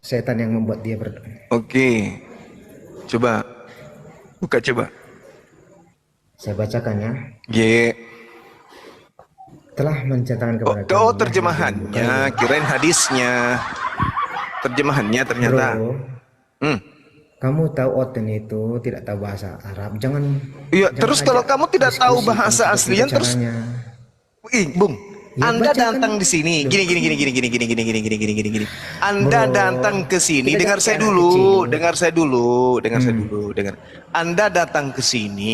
setan yang membuat dia Oke. Coba. Buka coba. Saya bacakan ya. Ye. Telah menceritakan kepada kami. Oh, terjemahannya. Kirain hadisnya. Terjemahannya ternyata. Bro, Hmm. kamu tahu Oten itu tidak tahu bahasa Arab. Iya, Jangan terus kalau ajak kamu tidak tahu diskusi bahasa tanpa aslian, terus, caranya. Bung, Ya Anda bacakan. datang di sini, Loh, gini. Anda bro, datang ke sini, kita dengar jangan saya kayak anak dulu, kecil. dengar saya dulu, Hmm. dengar. Anda datang ke sini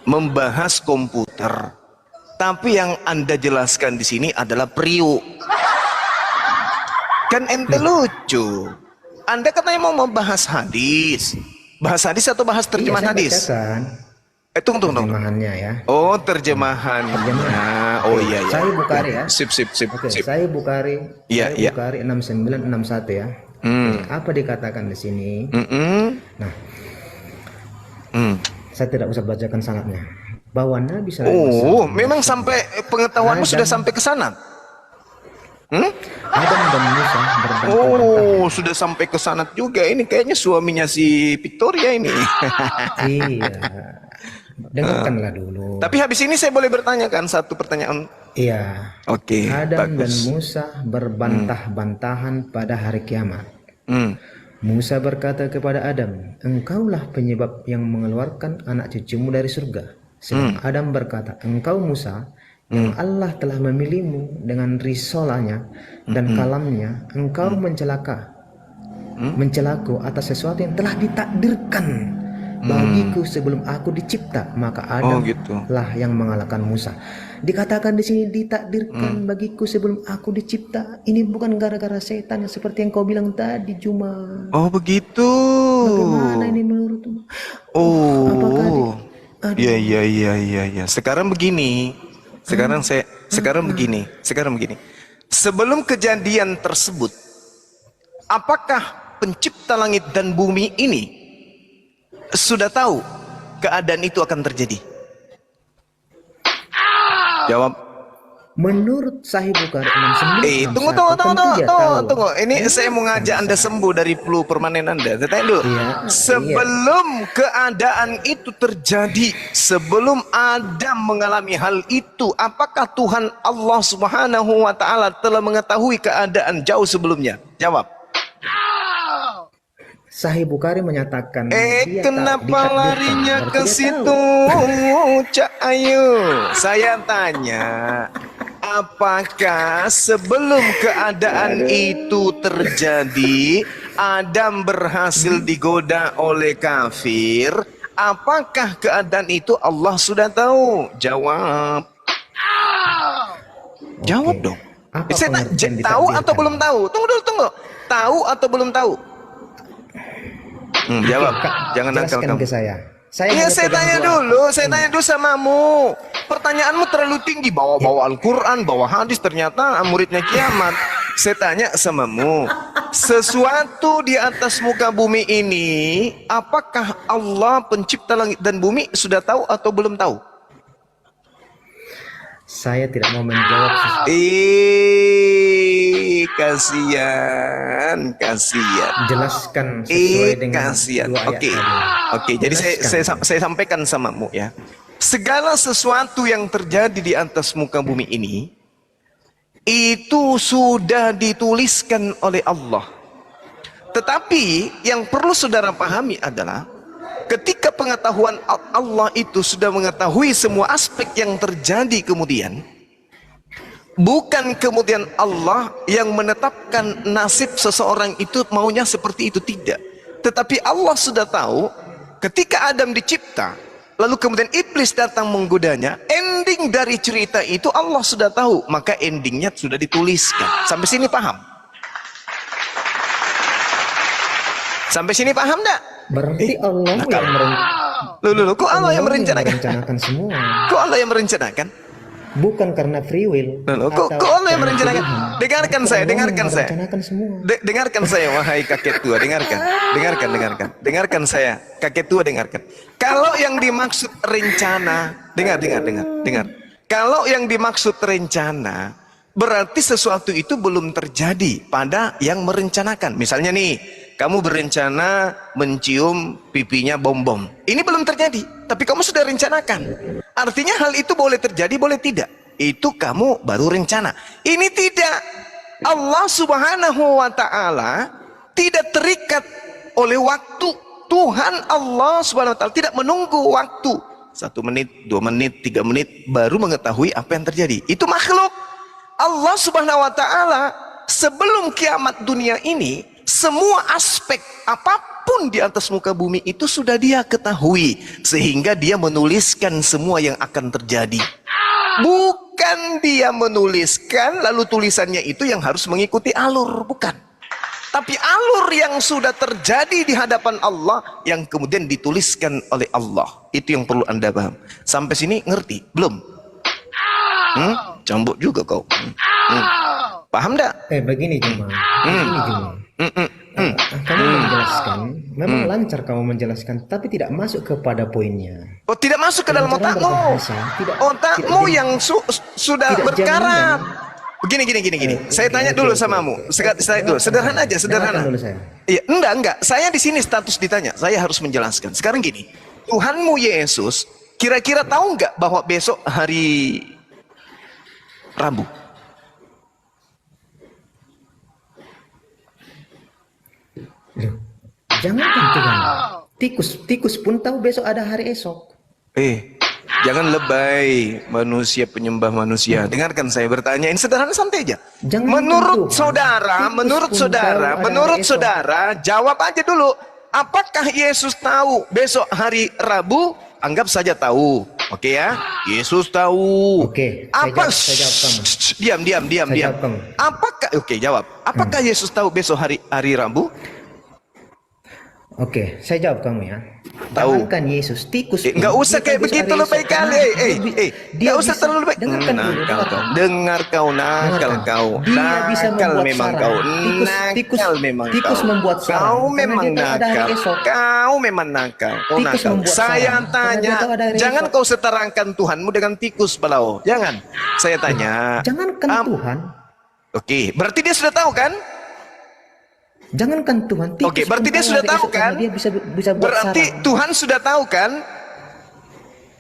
membahas komputer, tapi yang Anda jelaskan di sini adalah priuk. Kan ente Loh, lucu. Anda katanya mau membahas hadis. Bahas hadis atau bahas iya terjemahan saya hadis? bacakan Tunggu. terjemahannya ya. Oh, Terjemahan. terjemahannya. Oh Oke, iya. saya Bukhari ya. Sip. Oke, saya Iya, iya. Bukhari 6961 ya. Oke, Hmm. apa dikatakan di sini? Mm-mm. Nah, Hmm. saya tidak usah bacakan sanadnya. Bahwa Nabi Oh, SAW memang bersabda, sampai pengetahuanmu sudah sampai ke sana. Hmm? Adam dan Musa Oh, berbantah-bantahan. sudah sampai ke sana juga. Ini kayaknya suaminya si Victoria ini. Iya, dengarkanlah dulu. Tapi habis ini saya boleh bertanyakan satu pertanyaan. Iya, Oke, Adam dan bagus. Musa berbantah-bantahan pada hari kiamat. Hmm. Musa berkata kepada Adam, engkaulah penyebab yang mengeluarkan anak cucumu dari surga. Sedang Adam berkata, engkau Musa, yang Allah telah memilihmu dengan risolanya dan kalamnya, engkau mencelaku atas sesuatu yang telah ditakdirkan bagiku sebelum aku dicipta. Maka Oh, Adam gitu. lah yang mengalahkan Musa. Dikatakan di sini ditakdirkan bagiku sebelum aku dicipta. Ini bukan gara-gara setan yang seperti yang kau bilang tadi, Juma. Oh, begitu. Bagaimana ini menurutmu? Apakah Oh. aduh. Iya. Sekarang begini. Sekarang begini. Sebelum kejadian tersebut, apakah pencipta langit dan bumi ini sudah tahu keadaan itu akan terjadi? Jawab. Menurut Sahih Bukhari 6961 Tunggu. tentu dia tahu. Tunggu. Ini saya mau Bukan ngajak Anda saya. sembuh dari flu permanen Anda. Saya tanya dulu. Iya, iya. Sebelum keadaan itu terjadi, sebelum Adam mengalami hal itu, apakah Tuhan Allah Subhanahu wa taala telah mengetahui keadaan jauh sebelumnya? Jawab. Sahih Bukhari menyatakan dia Kenapa ditakdirkan. larinya Berarti ke dia situ, Cak Ayu? Saya tanya, apakah sebelum keadaan itu terjadi, Adam berhasil digoda oleh kafir? Apakah keadaan itu Allah sudah tahu? Jawab. Jawab Oke. dong. Apa Saya pengertian tahu atau ditakdirkan? belum tahu? Tunggu. Tahu atau belum tahu? Jawab. Jangan nakal Jelaskan kamu. ke saya. Saya Iya, hanya saya pegang tanya dua dulu ini. samamu. Pertanyaanmu terlalu tinggi, bawa Al-Quran, bawa hadis, ternyata muridnya kiamat. Saya tanya samamu, sesuatu di atas muka bumi ini, apakah Allah pencipta langit dan bumi sudah tahu atau belum tahu? Saya tidak mau menjawab sesuatu. Kasihan. Jelaskan sesuai dengan Kasihan. dua ayat tadi. Oke. Jadi saya sampaikan samamu ya. Segala sesuatu yang terjadi di atas muka bumi ini itu sudah dituliskan oleh Allah. Tetapi yang perlu saudara pahami adalah ketika pengetahuan Allah itu sudah mengetahui semua aspek yang terjadi kemudian, bukan kemudian Allah yang menetapkan nasib seseorang itu maunya seperti itu, tidak. Tetapi Allah sudah tahu ketika Adam dicipta, lalu kemudian iblis datang menggodanya, ending dari cerita itu Allah sudah tahu, maka endingnya sudah dituliskan. Sampai sini paham? Sampai sini paham enggak? Berarti Allah yang Kok Allah yang merencanakan? semua. Kok Allah yang merencanakan? Bukan karena free will. Kok Allah yang merencanakan? Dengarkan saya. Merencanakan semua. Dengarkan saya, wahai kakek tua, dengarkan saya, kakek tua, dengarkan. Kalau yang dimaksud rencana, dengar. Kalau yang dimaksud rencana, berarti sesuatu itu belum terjadi pada yang merencanakan. Misalnya nih, kamu berencana mencium pipinya bom-bom. Ini belum terjadi, tapi kamu sudah rencanakan. Artinya hal itu boleh terjadi, boleh tidak. Itu kamu baru rencana. Ini tidak. Allah Subhanahu wa ta'ala tidak terikat oleh waktu. Tuhan Allah Subhanahu wa ta'ala tidak menunggu waktu. 1 menit, 2 menit, 3 menit baru mengetahui apa yang terjadi. Itu makhluk. Allah Subhanahu wa ta'ala sebelum kiamat dunia ini, semua aspek apapun di atas muka bumi itu sudah dia ketahui, sehingga dia menuliskan semua yang akan terjadi. Bukan dia menuliskan lalu tulisannya itu yang harus mengikuti alur, bukan. Tapi alur yang sudah terjadi di hadapan Allah yang kemudian dituliskan oleh Allah. Itu yang perlu Anda paham. Sampai sini ngerti? Belum? Cambuk juga kau. Paham tak? Begini Juma. Begini Juma. Kamu menjelaskan, memang lancar kamu menjelaskan, tapi tidak masuk kepada poinnya. Oh, tidak masuk ke dalam Cara otakmu. berbahasa, Otakmu yang sudah tidak berkarat. jaminan. Gini. Saya tanya dulu samamu. Saya dulu. Sederhana aja, sederhana. Dengarkan dulu saya. Iya, enggak. Saya di sini status ditanya. Saya harus menjelaskan. Sekarang gini, Tuhanmu Yesus kira-kira tahu nggak bahwa besok hari Rabu? Loh, jangankan Tuhan. Tikus pun tahu besok ada hari esok. Jangan lebay, manusia penyembah manusia. Dengarkan saya bertanya, ini sederhana, santai aja. Menurut saudara, jawab aja dulu. Apakah Yesus tahu besok hari Rabu? Anggap saja tahu. Oke ya? Yesus tahu. Oke, saya jawab kamu. Diam. Jawab kamu. Jawab. Apakah Yesus tahu besok hari Rabu? Oke, saya jawab kamu ya. Tahu. Jangankan Yesus, tikus. Enggak usah kayak begitu lebay kali. Enggak usah terlalu lebay. Dengar kau nakal kau. Dia bisa membuat memang sarang. kau. Tikus memang tikus kau. membuat sarang. Kau Karena memang dia tahu ada hari nakal. esok. Kau memang nakal. Kau Tikus nakal. membuat Saya sarang. Karena tanya, dia tahu ada hari jangan esok. kau setarangkan Tuhanmu dengan tikus balau. Jangan. Saya tanya. Jangankan Tuhan. Oke, berarti dia sudah tahu kan? Jangankan Tuhan. Tikus Oke, berarti pun dia tahu sudah hari tahu esok kan? karena dia bisa buat Berarti sarang. Tuhan sudah tahu kan?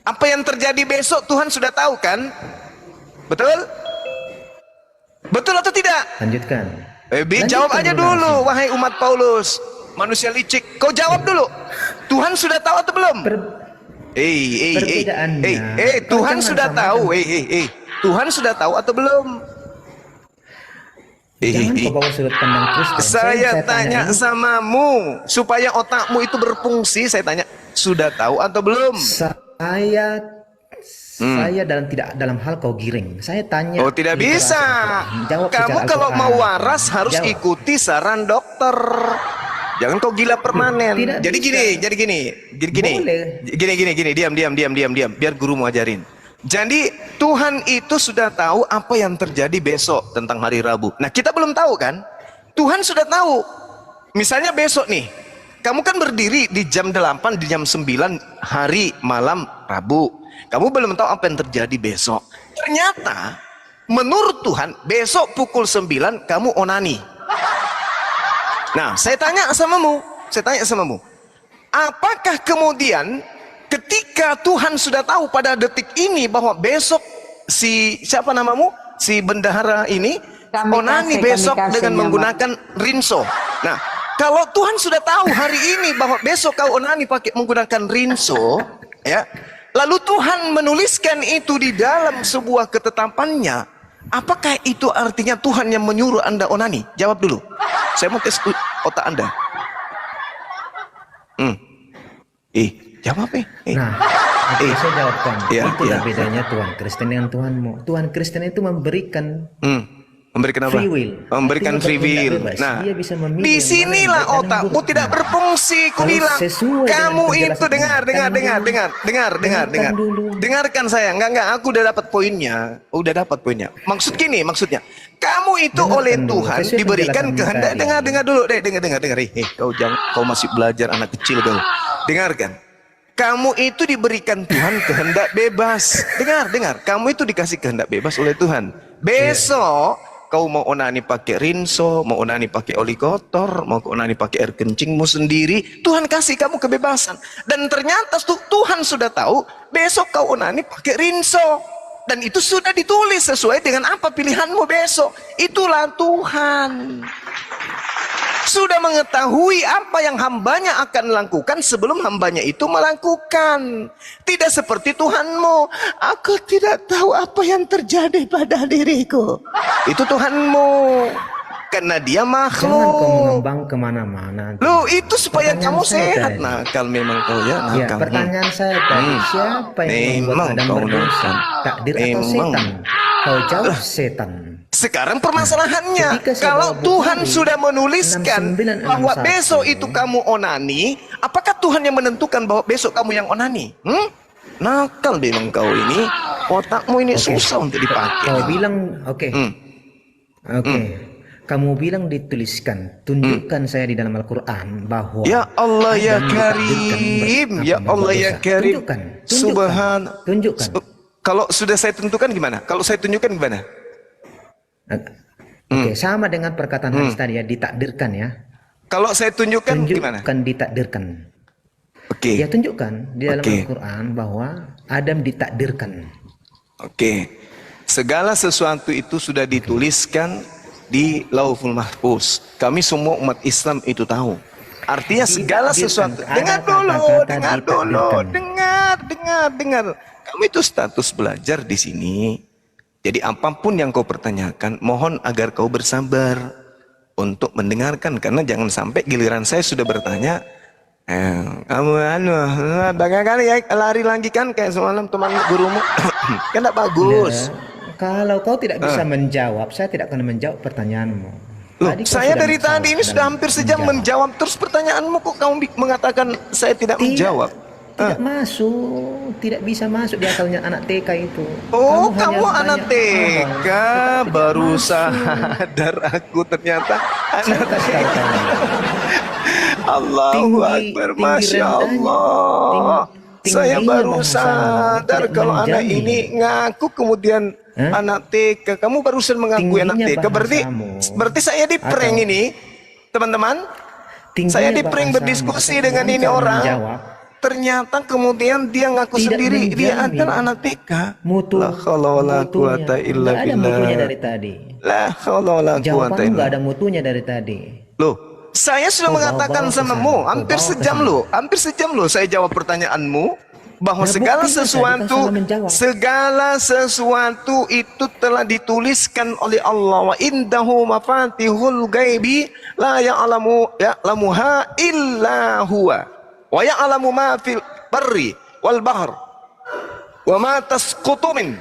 Apa yang terjadi besok Tuhan sudah tahu kan? Betul? Betul atau tidak? Lanjutkan. Jawab aja dulu, wahai umat Paulus, manusia licik. Kau jawab dulu. Tuhan sudah tahu atau belum? Perbedaannya. Tuhan sudah tahu. Tuhan sudah tahu atau belum? Jangan kau bawa sudut pandang Kristen. Saya tanya samamu supaya otakmu itu berfungsi. Saya tanya, sudah tahu atau belum? Saya tidak dalam hal kau giring. Saya tanya. Oh, tidak bisa. Kamu kalau mau waras harus ikuti saran dokter. Jangan kau gila permanen. Jadi gini. Diam. Biar gurumu ajarin. Jadi Tuhan itu sudah tahu apa yang terjadi besok tentang hari Rabu. Nah, kita belum tahu kan? Tuhan sudah tahu. Misalnya besok nih, kamu kan berdiri di jam 8, di jam 9 hari malam Rabu. Kamu belum tahu apa yang terjadi besok. Ternyata menurut Tuhan besok pukul 9 kamu onani. Nah, saya tanya samamu. Apakah kemudian ketika Tuhan sudah tahu pada detik ini bahwa besok si siapa namamu? Si bendahara ini onani besok dengan menggunakan rinso. Nah, kalau Tuhan sudah tahu hari ini bahwa besok kau onani pakai menggunakan rinso, ya. Lalu Tuhan menuliskan itu di dalam sebuah ketetapannya. Apakah itu artinya Tuhan yang menyuruh Anda onani? Jawab dulu. Saya mau tes otak Anda. Jawab Nah, saya jawab kamu. Itulah bedanya Tuhan Kristen dengan Tuhanmu. Tuhan Kristen itu memberikan Memberikan apa? Free will. Memberikan free will. Nah, dia bisa memilih disinilah otakmu tidak berfungsi. Ku bilang, kamu itu dengar. Dengarkan saya. Enggak. Aku udah dapat poinnya. Maksud gini, maksudnya. Kamu itu oleh Tuhan diberikan kehendak. Dengar dulu. Kau masih belajar anak kecil kau. Dengarkan. Kamu itu diberikan Tuhan kehendak bebas. Dengar. Kamu itu dikasih kehendak bebas oleh Tuhan. Besok kau mau onani pakai rinso, mau onani pakai oli kotor, mau onani pakai air kencingmu sendiri, Tuhan kasih kamu kebebasan. Dan ternyata Tuhan sudah tahu besok kau onani pakai rinso. Dan itu sudah ditulis sesuai dengan apa pilihanmu besok. Itulah Tuhan. Sudah mengetahui apa yang hambanya akan lakukan sebelum hambanya itu melakukan. Tidak seperti Tuhanmu. Aku tidak tahu apa yang terjadi pada diriku. Itu Tuhanmu. Karena dia Jangan kau makhluk. mengembang kemana-mana. Loh, itu supaya Pertanyaan kamu saya sehat. tadi. Nakal memang kau ya. Ya, Nakal. pertanyaan saya tadi, siapa yang membuat Memang Adam kau berdosa? nakal. Takdir atau Memang. setan? Kau jawab setan. Sekarang permasalahannya, Ketika saya kalau bawa Tuhan Bukhari, sudah menuliskan 6961, bahwa besok itu kamu onani, apakah Tuhan yang menentukan bahwa besok kamu yang onani? Nakal memang kau ini, otakmu ini susah untuk dipakai. Kau bilang, oke. Hmm. Oke. Kamu bilang dituliskan, tunjukkan saya di dalam Al-Quran bahwa Ya Allah ya Adam Karim, ditakdirkan ya berdosa. Allah ya Karim. Subhan. Tunjukkan. Kalau sudah saya tentukan gimana? Kalau saya tunjukkan gimana? Oke, sama dengan perkataan hadis tadi ya, ditakdirkan ya. Kalau saya tunjukkan gimana? Tunjukkan ditakdirkan. Oke. Ya tunjukkan di dalam Oke. Al-Quran bahwa Adam ditakdirkan. Oke. Segala sesuatu itu sudah dituliskan di Lauhul Mahfuz. Kami semua umat Islam itu tahu. Artinya segala sesuatu. Dengar dulu, dengar. Kamu itu status belajar di sini. Jadi apapun yang kau pertanyakan, mohon agar kau bersabar untuk mendengarkan, karena jangan sampai giliran saya sudah bertanya, kamu bagaimana ya lari lagi kan kayak semalam teman gurumu, kan tidak bagus. Kalau kau tidak bisa menjawab, saya tidak akan menjawab pertanyaanmu. Loh, Tadi kau saya sudah dari tadi ini dan sudah hampir sejam menjawab terus pertanyaanmu, kok kamu mengatakan saya tidak menjawab? Tidak masuk, tidak bisa masuk di akalnya anak TK itu. Oh, hanya kamu anak banyak TK, awal. baru Masuk. sadar aku ternyata anak Siapa sekali TK. kamu? Allahu Akbar, Masya Allah. Saya baru sadar kalau anak ini ngaku kemudian anak TK. Kamu barusan mengakui anak TK, berarti saya di prank ini, teman-teman. Saya di prank berdiskusi dengan ini orang. Ternyata kemudian dia ngaku sendiri dia adalah anak TK. La haula wala quwata illa billah. Ada mutunya dari tadi. La haula wala quwata illa. Nggak ada mutunya dari tadi. Loh, saya sudah mengatakan samamu hampir sejam loh, saya jawab pertanyaanmu bahwa segala sesuatu itu telah dituliskan oleh Allah. Wa indahu mafatihul ghaibi la ya'lamuha illa huwa. Wa ya'lamu ma fil barri wal bahr wa ma tasqutu min.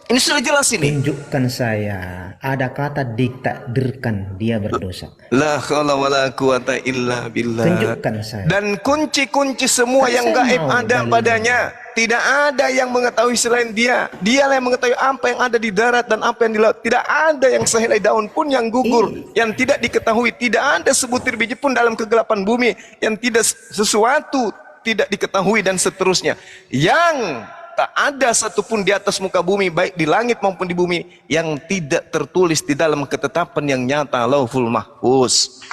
Ini sudah jelas ini. Tunjukkan saya ada kata ditakdirkan dia berdosa. La haula wala quwata illa billah. Tunjukkan saya. Dan kunci-kunci semua yang gaib ada padanya. Tidak ada yang mengetahui selain dia. Dia yang mengetahui apa yang ada di darat dan apa yang di laut. Tidak ada yang sehelai daun pun yang gugur, yang tidak diketahui. Tidak ada sebutir biji pun dalam kegelapan bumi yang tidak sesuatu tidak diketahui, dan seterusnya. Yang tak ada satupun di atas muka bumi, baik di langit maupun di bumi, yang tidak tertulis di dalam ketetapan yang nyata, Lauhul Mahfuz.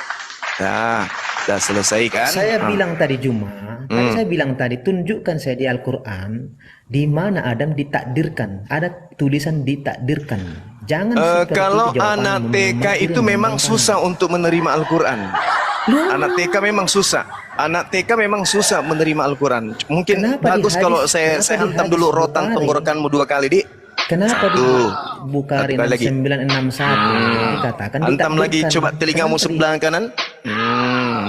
Nah, sudah selesai kan? Saya bilang tadi saya bilang tadi, tunjukkan saya di Al-Quran di mana Adam ditakdirkan. Ada tulisan ditakdirkan. Jangan kalau anak TK itu memang susah untuk menerima Al-Quran. Anak TK memang susah. Anak TK memang susah menerima Al-Quran. Mungkin bagus kalau saya hantam dulu rotan tenggorokanmu 2 kali, Dik. Kenapa di Bukhari 6961 dikatakan hantam lagi, coba telingamu sebelah kanan.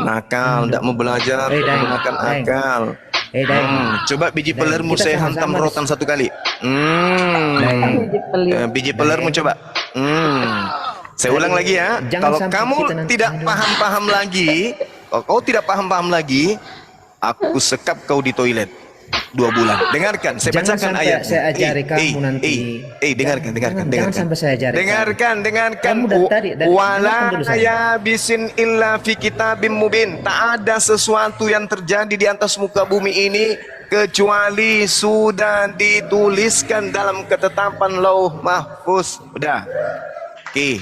Nakal, tidak mau belajar, menggunakan akal. Coba biji pelermu saya hantam rotan 1 kali. Biji pelermu coba. Saya ulang lagi ya. Kalau kamu tidak paham-paham lagi, kalau kau tidak paham-paham lagi, aku sekap kau di toilet. 2 bulan. Dengarkan, saya Jangan bacakan sampai ayatnya. saya ajari kamu nanti. Dengarkan, dengarkan, Jangan sampai saya ajari dengarkan, dengarkan. Kamu dari tadi, dengarkan dulu Wala saya. yabisin illa fi kitabim mubin. Tak ada sesuatu yang terjadi di atas muka bumi ini kecuali sudah dituliskan dalam ketetapan Lauh Mahfuz. Udah. Oke.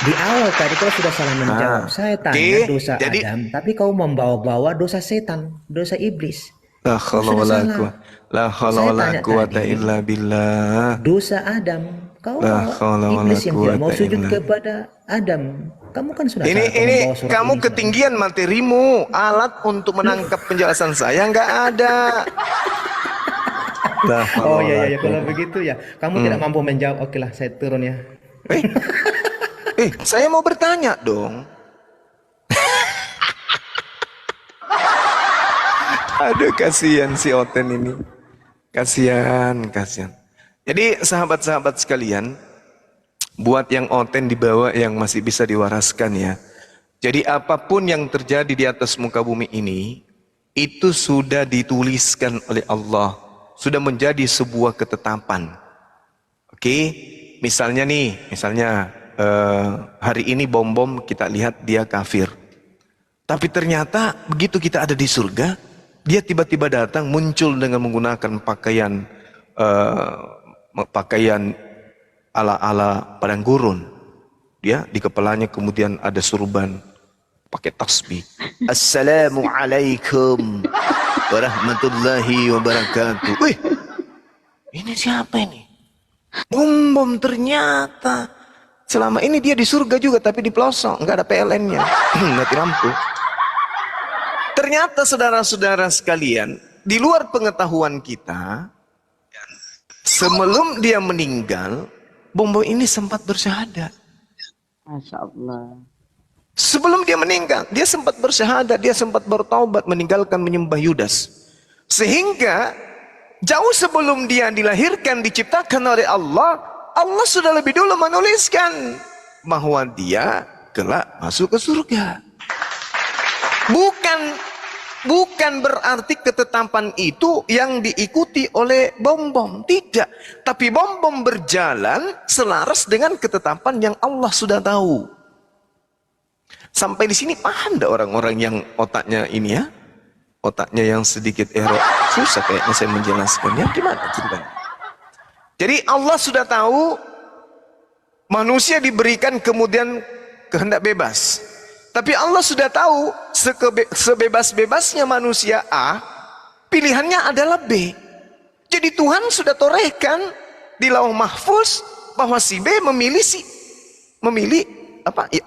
Di awal tadi kau sudah salah menjawab. Saya tanya dosa Jadi, Adam, tapi kau membawa-bawa dosa setan, dosa iblis. la Kau haula sudah wala salah. quwata la haula Saya wala tanya quwata tadi, illa billah. dosa Adam. Kau La bawa haula wala iblis yang tidak mau quwata sujud illa. kepada Adam. Kamu kan sudah Ini salah. Kau membawa surat kamu ini. ketinggian materimu. Alat untuk menangkap penjelasan saya nggak ada. La haula Oh wala iya, iya, kalau quwata. begitu ya. Kamu tidak mampu menjawab. Oke lah, saya turun ya. Saya mau bertanya dong. Aduh, kasihan si Oten ini. Kasihan, kasihan. Jadi sahabat-sahabat sekalian, buat yang Oten dibawa yang masih bisa diwaraskan ya. Jadi apapun yang terjadi di atas muka bumi ini, itu sudah dituliskan oleh Allah. Sudah menjadi sebuah ketetapan. Oke, misalnya nih, hari ini bom-bom kita lihat dia kafir. Tapi ternyata begitu kita ada di surga, dia tiba-tiba datang muncul dengan menggunakan pakaian ala-ala padang gurun. Dia di kepalanya kemudian ada surban, pakai tasbih. Assalamualaikum warahmatullahi wabarakatuh. Wih, ini siapa ini? Bom ternyata. Selama ini dia di surga juga tapi di pelosok, nggak ada PLN-nya. Mati lampu. Ternyata saudara-saudara sekalian, di luar pengetahuan kita, sebelum dia meninggal, bom ini sempat bersyahadat. Masya Allah. Sebelum dia meninggal, dia sempat bersyahadat, dia sempat bertaubat meninggalkan menyembah Yudas. Sehingga jauh sebelum dia dilahirkan, diciptakan oleh Allah, Allah sudah lebih dulu menuliskan bahwa dia kelak masuk ke surga. Bukan berarti ketetapan itu yang diikuti oleh bom-bom. Tidak. Tapi bom-bom berjalan selaras dengan ketetapan yang Allah sudah tahu. Sampai di sini paham enggak orang-orang yang otaknya ini ya? Otaknya yang sedikit error. Susah kayaknya saya menjelaskannya. Gimana ceritanya? Jadi Allah sudah tahu manusia diberikan kemudian kehendak bebas. Tapi Allah sudah tahu sebebas-bebasnya manusia A, pilihannya adalah B. Jadi Tuhan sudah torehkan di Lauh Mahfuz bahwa si B memilih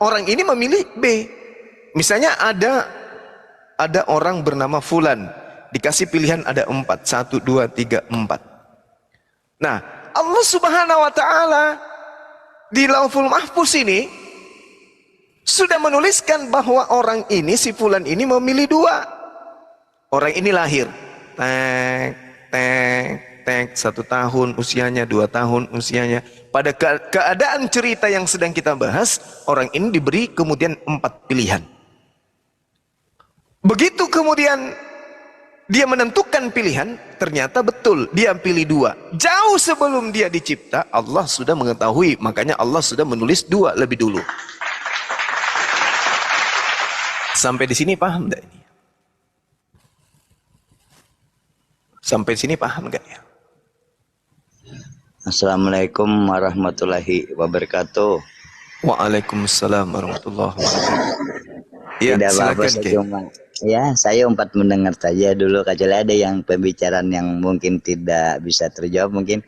orang ini memilih B. Misalnya ada orang bernama Fulan, dikasih pilihan ada 4, 1, 2, 3, 4. Nah, Allah Subhanahu wa taala di Lauhul Mahfuz ini sudah menuliskan bahwa orang ini, si Fulan ini memilih 2. Orang ini lahir. Tek, 1 tahun usianya, 2 tahun usianya. Pada keadaan cerita yang sedang kita bahas, orang ini diberi kemudian 4 pilihan. Begitu kemudian dia menentukan pilihan, ternyata betul dia pilih 2. Jauh sebelum dia dicipta, Allah sudah mengetahui. Makanya Allah sudah menulis 2 lebih dulu. Sampai di sini paham enggak ini? Sampai sini paham enggak ya? Assalamualaikum warahmatullahi wabarakatuh. Waalaikumsalam warahmatullahi wabarakatuh. Ya, Tidak apa-apa, silakan. saya umpat mendengar saja dulu. Kecuali ada yang pembicaraan yang mungkin tidak bisa terjawab, mungkin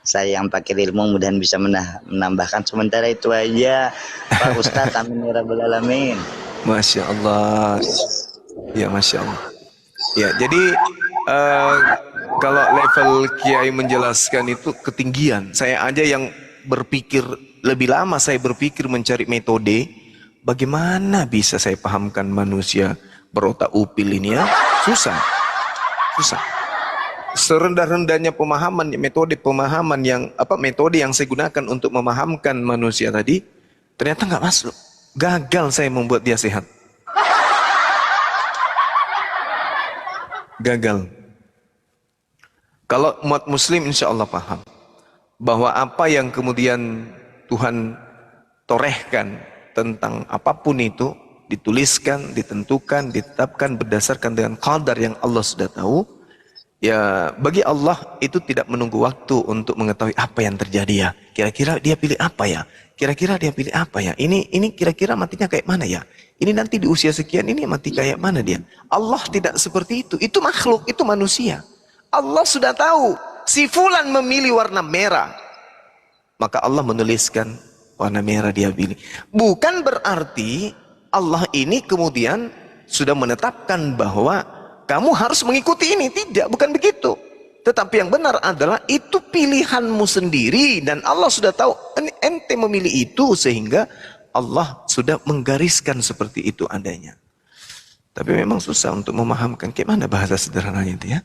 saya yang pakai ilmu mudahan bisa menambahkan. Sementara itu aja, Pak Ustadz. Amin ya rabbal alamin. Masya Allah. Ya, Masya Allah. Ya, jadi kalau level Kiai menjelaskan itu ketinggian. Saya aja yang berpikir lebih lama, saya berpikir mencari metode bagaimana bisa saya pahamkan manusia berotak upil ini ya. Susah. Serendah-rendahnya pemahaman, metode yang saya gunakan untuk memahamkan manusia tadi, ternyata nggak masuk. Gagal saya membuat dia sehat. Gagal. Kalau umat muslim insya Allah paham bahwa apa yang kemudian Tuhan torehkan tentang apapun itu dituliskan, ditentukan, ditetapkan berdasarkan dengan qadar yang Allah sudah tahu. Ya, bagi Allah itu tidak menunggu waktu untuk mengetahui apa yang terjadi ya. Kira-kira dia pilih apa ya? Kira-kira dia pilih apa ya? Ini kira-kira matinya kayak mana ya? Ini nanti di usia sekian ini mati kayak mana dia? Allah tidak seperti itu. Itu makhluk, itu manusia. Allah sudah tahu si fulan memilih warna merah. Maka Allah menuliskan warna merah dia pilih. Bukan berarti Allah ini kemudian sudah menetapkan bahwa kamu harus mengikuti ini. Tidak, bukan begitu. Tetapi yang benar adalah itu pilihanmu sendiri. Dan Allah sudah tahu ente memilih itu. Sehingga Allah sudah menggariskan seperti itu adanya. Tapi memang susah untuk memahamkan. Kayak mana bahasa sederhananya itu ya.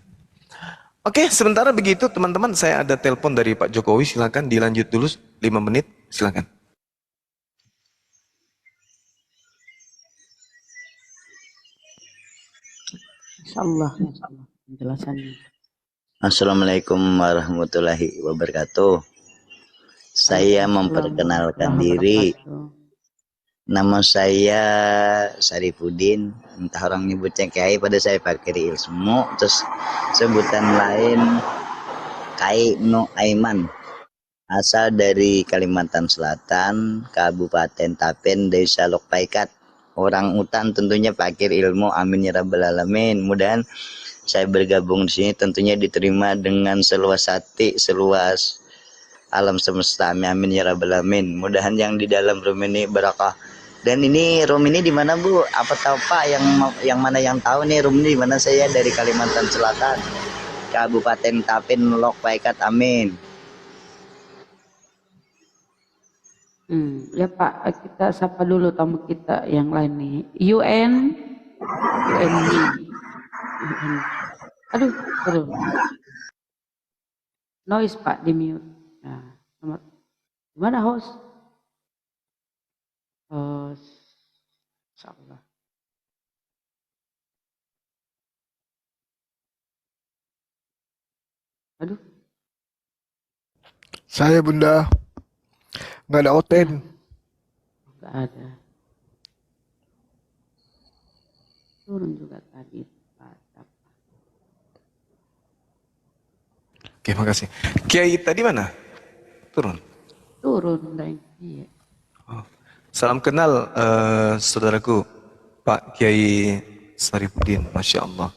Oke, sementara begitu teman-teman. Saya ada telepon dari Pak Jokowi. Silakan dilanjut dulu 5 menit. Silakan. Insyaallah penjelasannya. Assalamualaikum warahmatullahi wabarakatuh. Saya memperkenalkan diri. Nama saya Syarifuddin. Entah orang nyebutnya Kiai, pada saya pakai ilmu. Terus sebutan lain Kai Ibnu Aiman. Asal dari Kalimantan Selatan, Kabupaten Tapen, Desa Lokpaikat. Orang utan tentunya pakir ilmu, amin ya rabbal alamin. Mudahan saya bergabung di sini tentunya diterima dengan seluas hati, seluas alam semesta, amin ya rabbal alamin. Mudahan yang di dalam room ini barakah. Dan ini room ini di mana Bu? Apa tahu Pak yang mana yang tahu nih room ini di mana? Saya dari Kalimantan Selatan, Kabupaten Tapen, Lokpaikat, amin. Ya Pak, kita sapa dulu tamu kita yang lain nih. UN. Aduh, terus. Noise Pak, di mute. Nah, gimana host? Insyaallah. Aduh. Saya Bunda. Nggak ada Oten. Nggak ada. Turun juga tadi Pak. Oke, makasih. Kiai tadi mana? Turun. Turun, iya. Oh. Salam kenal saudaraku Pak Kiai Syarifuddin, Masya Allah.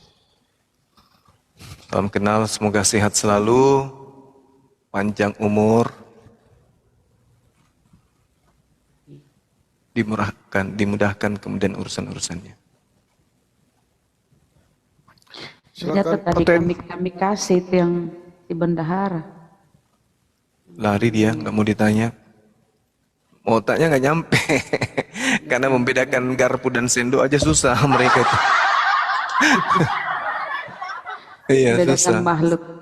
Salam kenal, semoga sehat selalu, panjang umur, dimudahkan kemudian urusan-urusannya. Ternyata tadi kami kasih itu yang di bendahara. Lari dia, nggak mau ditanya. Otaknya nggak nyampe. Karena membedakan garpu dan sendok aja susah mereka itu. Iya, susah.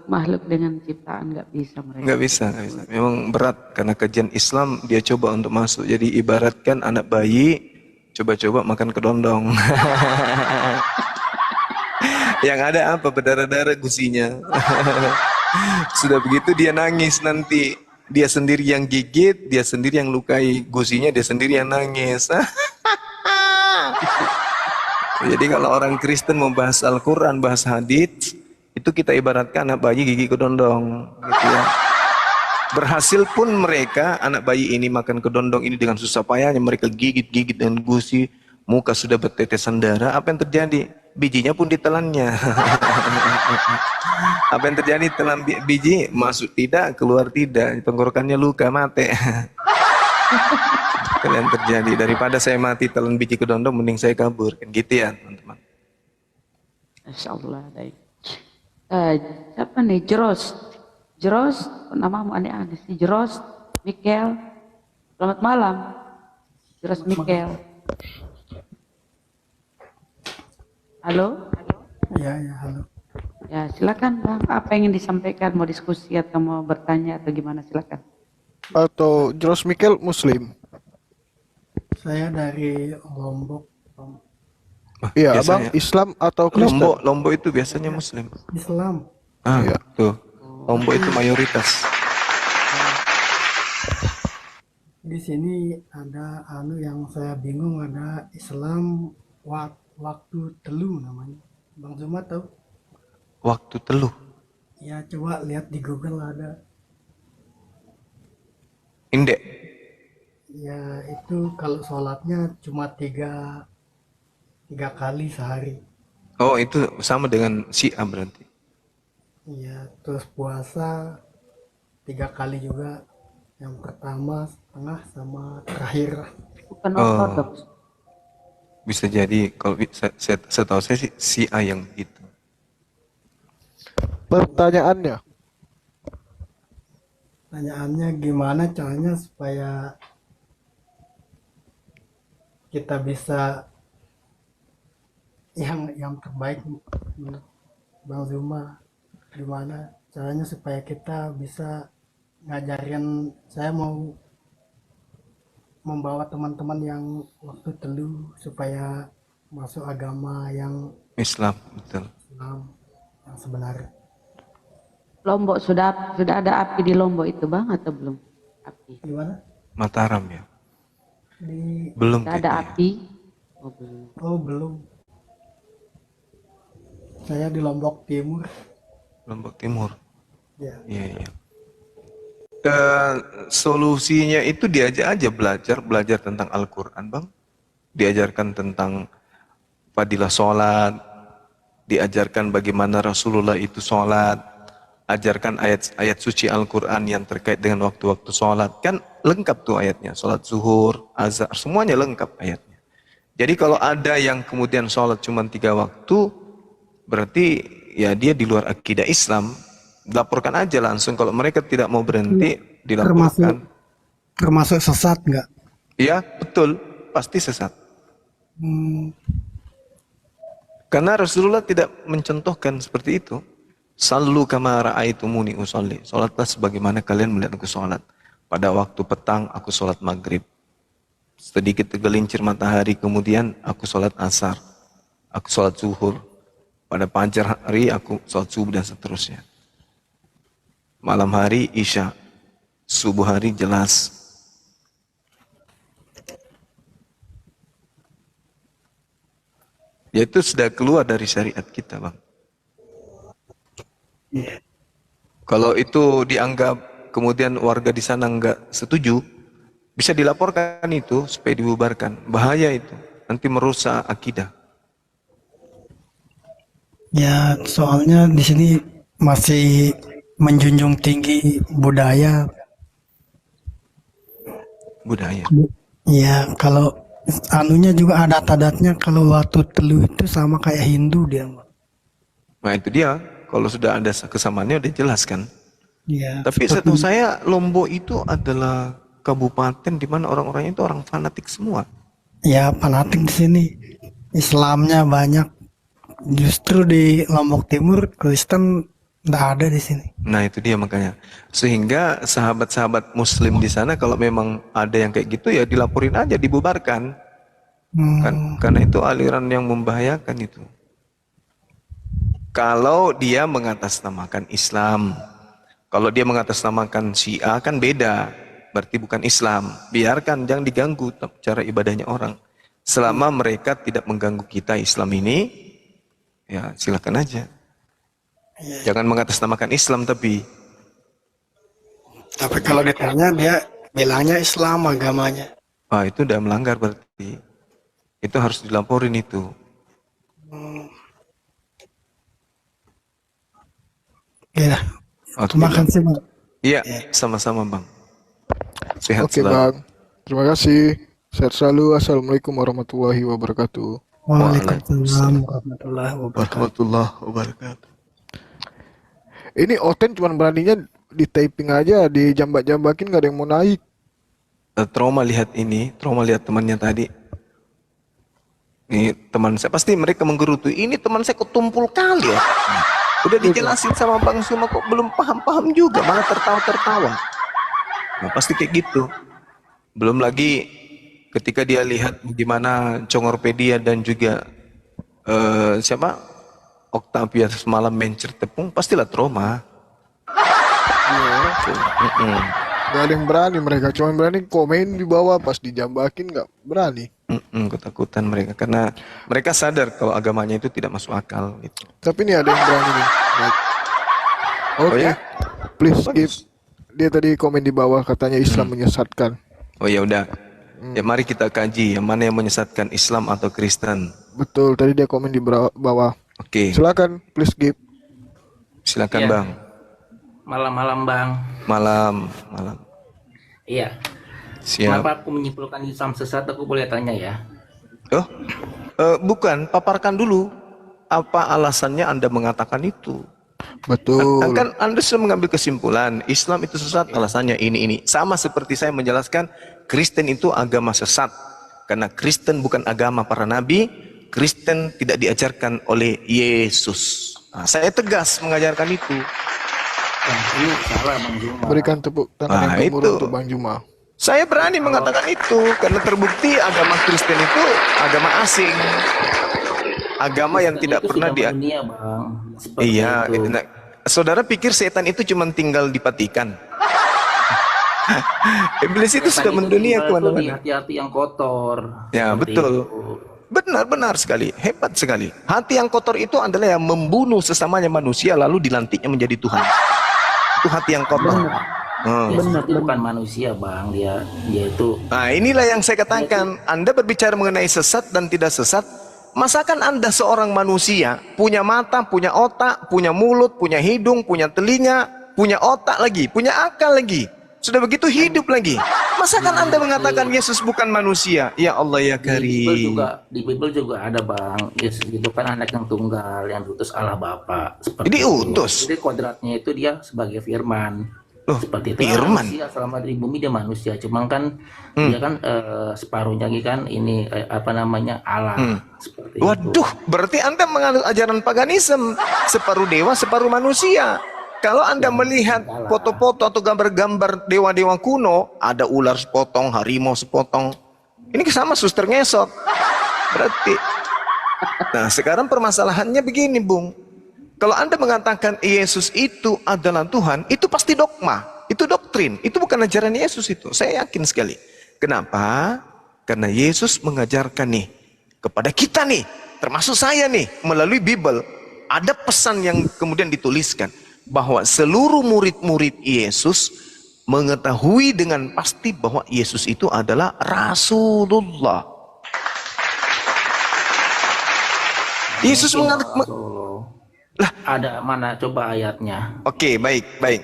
Makhluk dengan ciptaan nggak bisa mereka. Nggak bisa. Memang berat karena kajian Islam dia coba untuk masuk. Jadi ibaratkan anak bayi coba-coba makan kedondong. Yang ada apa? Berdarah-darah gusinya. Sudah begitu dia nangis nanti. Dia sendiri yang gigit, dia sendiri yang lukai gusinya, dia sendiri yang nangis. Jadi kalau orang Kristen membahas Al-Quran, bahas hadits, itu kita ibaratkan anak bayi gigi kedondong, gitu ya. Berhasil pun mereka, anak bayi ini makan kedondong ini dengan susah payahnya, mereka gigit-gigit dengan gusi, muka sudah bertetesan darah, apa yang terjadi? Bijinya pun ditelannya. Apa yang terjadi? Telan biji, masuk tidak, keluar tidak, tenggorokannya luka, mati. Itu yang terjadi. Daripada saya mati telan biji kedondong, mending saya kabur, kan gitu ya teman-teman. Insyaallah. Baik. Siapa nih? Jeros, namamu aneh-aneh sih. Jeros, Mikel. Selamat malam. Jeros Mikel. Halo? Ya, halo. Ya, silakan Bang. Apa yang ingin disampaikan? Mau diskusi atau mau bertanya atau gimana? Silakan. Atau Jeros Mikel Muslim? Saya dari Lombok. Iya, Abang Islam atau Kristen? Lombok itu biasanya Muslim. Islam. Ah, Iya. tuh. Lombok itu mayoritas. Di sini ada anu yang saya bingung, ada Islam waktu telu namanya. Bang Zuma tahu? Waktu teluh. Ya coba lihat di Google ada. Indek. Ya itu kalau sholatnya cuma tiga kali sehari. Oh, itu sama dengan Syiah berarti. Iya, terus puasa 3 kali juga. Yang pertama, setengah, sama terakhir. Bukan Oh. ortodoks. Bisa jadi kalau setahu saya sih Syiah yang gitu. Pertanyaannya, Pertanyaannya gimana caranya supaya kita bisa yang terbaik menurut Bang Zuma, gimana caranya supaya kita bisa ngajarin, saya mau membawa teman-teman yang waktu telu supaya masuk agama yang Islam, betul. Islam yang sebenarnya. Lombok sudah ada api di Lombok itu bang atau belum? Api. Gimana? Mataram ya. Di Belum Sudah ada kayaknya. api? Oh belum. Oh belum. Saya di Lombok Timur. Lombok Timur. Ya. Iya, iya. Solusinya itu diajak aja belajar tentang Al-Quran, Bang. Diajarkan tentang fadilah sholat, diajarkan bagaimana Rasulullah itu sholat, ajarkan ayat-ayat suci Al-Quran yang terkait dengan waktu-waktu sholat. Kan lengkap tuh ayatnya, sholat zuhur, azhar, semuanya lengkap ayatnya. Jadi kalau ada yang kemudian sholat cuma 3 waktu, berarti ya dia di luar akidah Islam. Laporkan aja langsung, kalau mereka tidak mau berhenti, dilaporkan. Termasuk sesat nggak? Iya, betul, pasti sesat. Karena Rasulullah tidak mencontohkan seperti itu. Sallu kama ra'aitumuni usolli. Salatlah sebagaimana kalian melihat aku salat. Pada waktu petang aku salat maghrib. Sedikit tergelincir matahari kemudian aku salat asar. Aku salat zuhur. Pada fajar hari aku salat subuh dan seterusnya. Malam hari isya. Subuh hari jelas. Yaitu sudah keluar dari syariat kita, Bang. Kalau itu dianggap kemudian warga di sana nggak setuju, bisa dilaporkan itu supaya dibubarkan. Bahaya itu, nanti merusak akidah. Ya, soalnya di sini masih menjunjung tinggi budaya. Budaya. Ya, kalau anunya juga adat-adatnya, kalau waktu telu itu sama kayak Hindu dia. Nah itu dia, kalau sudah ada kesamaannya udah jelas kan. Ya, Tapi setahu saya Lombok itu adalah kabupaten di mana orang-orangnya itu orang fanatik semua. ya fanatik di sini. Islamnya banyak. Justru di Lombok Timur Kristen nggak ada di sini. Nah itu dia makanya. Sehingga sahabat-sahabat muslim di sana kalau memang ada yang kayak gitu ya dilaporin aja, dibubarkan. Karena itu aliran yang membahayakan itu. Kalau dia mengatasnamakan Islam. Kalau dia mengatasnamakan Syiah kan beda. Berarti bukan Islam. Biarkan, jangan diganggu cara ibadahnya orang. Selama mereka tidak mengganggu kita Islam ini, ya silakan aja. Jangan mengatasnamakan Islam tapi Kalau ditanya dia bilangnya Islam agamanya. itu udah melanggar berarti. Itu harus dilaporin itu. Ya, Oke, terima Bang. kasih Bang. Iya, sama-sama Bang. Sehat oke selalu. Bang. Terima kasih. Sehat selalu. Assalamualaikum warahmatullahi wabarakatuh. Waalaikumsalam warahmatullahi wabarakatuh. Warahmatullahi wabarakatuh. Ini Oten cuman beraninya di typing aja, di jambak-jambakin gak ada yang mau naik. Trauma lihat ini, trauma lihat temannya tadi. Ini teman saya, pasti mereka menggerutu. Ini teman saya ketumpul kali ya. Udah dijelasin sama Bang Suma kok belum paham-paham juga, malah tertawa-tertawa. Nah, pasti kayak gitu. Belum lagi ketika dia lihat gimana Congorpedia dan juga siapa Octavia semalam mencer tepung, pastilah trauma. Iya. Mm-mm. Gak ada yang berani mereka, cuma berani komen di bawah, pas dijambakin gak berani. Ketakutan mereka karena mereka sadar kalau agamanya itu tidak masuk akal gitu. Tapi ini ada yang berani nih. Baik. Oh Oke, ya? please skip. Dia tadi komen di bawah katanya Islam menyesatkan. Oh ya udah. Ya mari kita kaji yang mana yang menyesatkan, Islam atau Kristen. Betul, tadi dia komen di bawah. Oke, Silakan, please skip. silakan Iya. Bang. Malam-malam Bang. Malam. Iya. Siap. Kenapa aku menyimpulkan Islam sesat? Aku boleh tanya ya. Oh, bukan. Paparkan dulu. Apa alasannya Anda mengatakan itu? Betul. Kan Anda sudah mengambil kesimpulan Islam itu sesat, alasannya ini. Sama seperti saya menjelaskan Kristen itu agama sesat. Karena Kristen bukan agama para nabi, Kristen tidak diajarkan oleh Yesus. Nah, saya tegas mengajarkan itu. Nah, ini salah Bang Juma. Berikan tepuk tangan yang gemuruh itu. untuk Bang Juma. Saya berani mengatakan itu karena terbukti agama Kristen itu agama asing. Agama yang tidak Itu pernah sudah dia. mendunia, Bang. Seperti Iya, itu. nah, saudara pikir setan itu cuma tinggal di Vatikan? Iblis itu sudah Setan mendunia tinggal tuh di kemana-mana. hati-hati yang kotor. Ya, Seperti betul. itu. Benar sekali, hebat sekali. Hati yang kotor itu adalah yang membunuh sesamanya manusia lalu dilantiknya menjadi Tuhan. Itu hati yang kotor. Yesus itu bukan manusia Bang, dia itu. Nah, inilah yang saya katakan. Anda berbicara mengenai sesat dan tidak sesat. Masakan Anda seorang manusia, punya mata, punya otak, punya mulut, punya hidung, punya telinga, punya otak lagi, punya akal lagi. Sudah begitu hidup lagi. Masakan Anda mengatakan Yesus bukan manusia? Ya Allah ya Karim. Di Bible juga ada Bang, Yesus itu kan anak yang tunggal yang diutus Allah Bapa. Seperti Diutus? itu. Jadi kodratnya itu dia sebagai firman. Loh, Seperti itu. firman? Manusia selama di bumi dia manusia, cuma kan dia kan separuhnya lagi kan ini apa namanya Allah. Seperti itu. Waduh, berarti Anda menganut ajaran paganisme. Separuh dewa, separuh manusia. Kalau Anda melihat foto-foto atau gambar-gambar dewa-dewa kuno, ada ular sepotong, harimau sepotong. Ini sama suster ngesot. Berarti. Nah, sekarang permasalahannya begini, Bung. Kalau Anda mengatakan Yesus itu adalah Tuhan, itu pasti dogma. Itu doktrin. Itu bukan ajaran Yesus itu. Saya yakin sekali. Kenapa? Karena Yesus mengajarkan nih kepada kita nih, termasuk saya nih, melalui Bible, ada pesan yang kemudian dituliskan bahwa seluruh murid-murid Yesus mengetahui dengan pasti bahwa Yesus itu adalah Rasulullah. Yesus mengatakan, lah ada mana coba ayatnya? oke, baik.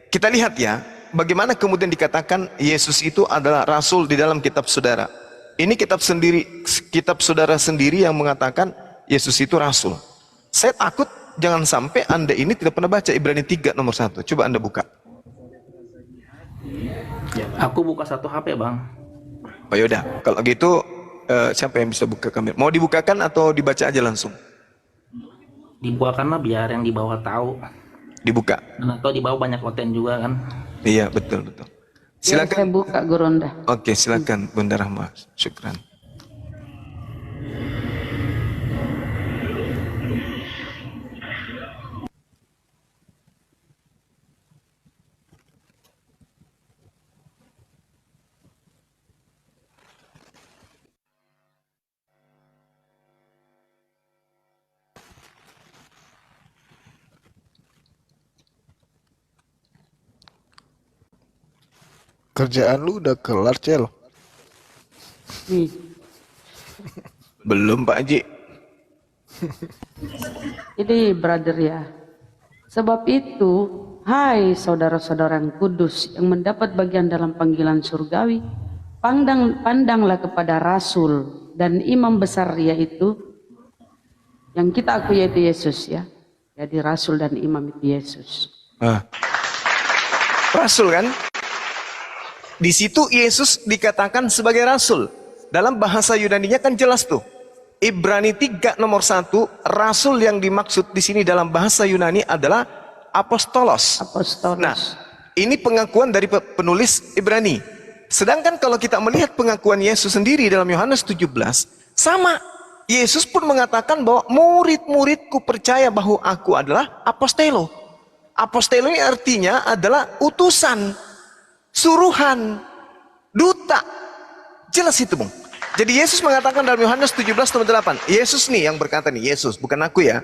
Kita lihat ya, bagaimana kemudian dikatakan Yesus itu adalah Rasul di dalam kitab saudara. Ini kitab saudara sendiri yang mengatakan Yesus itu Rasul. Saya takut jangan sampai Anda ini tidak pernah baca Ibrani 3 nomor 1. Coba Anda buka. Aku buka satu HP Bang. Oh yaudah, kalau gitu siapa yang bisa buka kamera? Mau dibukakan atau dibaca aja langsung? Dibukakanlah biar yang di bawah tahu. Dibuka. Dan atau di bawah banyak konten juga kan. Iya, betul. Ya, saya Silakan. buka Goronda. Oke, silakan Bunda Rahma. Syukran. Kerjaan lu udah kelar, Cel. Nih, Belum Pak Haji. jadi brother ya. Sebab itu, hai saudara-saudara yang kudus yang mendapat bagian dalam panggilan surgawi, pandanglah kepada Rasul dan imam besar yaitu yang kita akui yaitu Yesus ya. Jadi Rasul dan imam itu Yesus. Rasul kan? Di situ Yesus dikatakan sebagai Rasul. Dalam bahasa Yunaninya kan jelas tuh. Ibrani 3 nomor 1, Rasul yang dimaksud di sini dalam bahasa Yunani adalah Apostolos. Apostolos. Nah, ini pengakuan dari penulis Ibrani. Sedangkan kalau kita melihat pengakuan Yesus sendiri dalam Yohanes 17, sama. Yesus pun mengatakan bahwa murid-muridku percaya bahwa aku adalah apostelo. Apostelo ini artinya adalah utusan, suruhan, duta. Jelas itu, Bung. Jadi Yesus mengatakan dalam Yohanes 17:8, Yesus nih yang berkata nih, Yesus, bukan aku ya.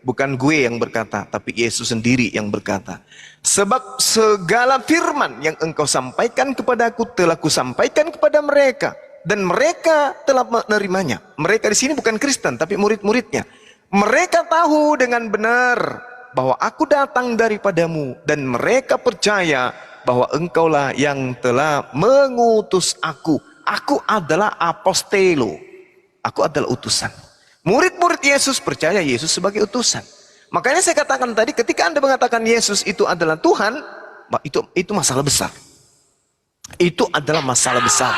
Bukan gue yang berkata, tapi Yesus sendiri yang berkata. Sebab segala firman yang engkau sampaikan kepadaku telah kusampaikan kepada mereka. Dan mereka telah menerimanya. Mereka di sini bukan Kristen, tapi murid-muridnya. Mereka tahu dengan benar bahwa aku datang daripadamu. Dan mereka percaya bahwa engkaulah yang telah mengutus aku. Aku adalah apostelo. Aku adalah utusan. Murid-murid Yesus percaya Yesus sebagai utusan. Makanya saya katakan tadi, ketika Anda mengatakan Yesus itu adalah Tuhan, itu masalah besar. Itu adalah masalah besar.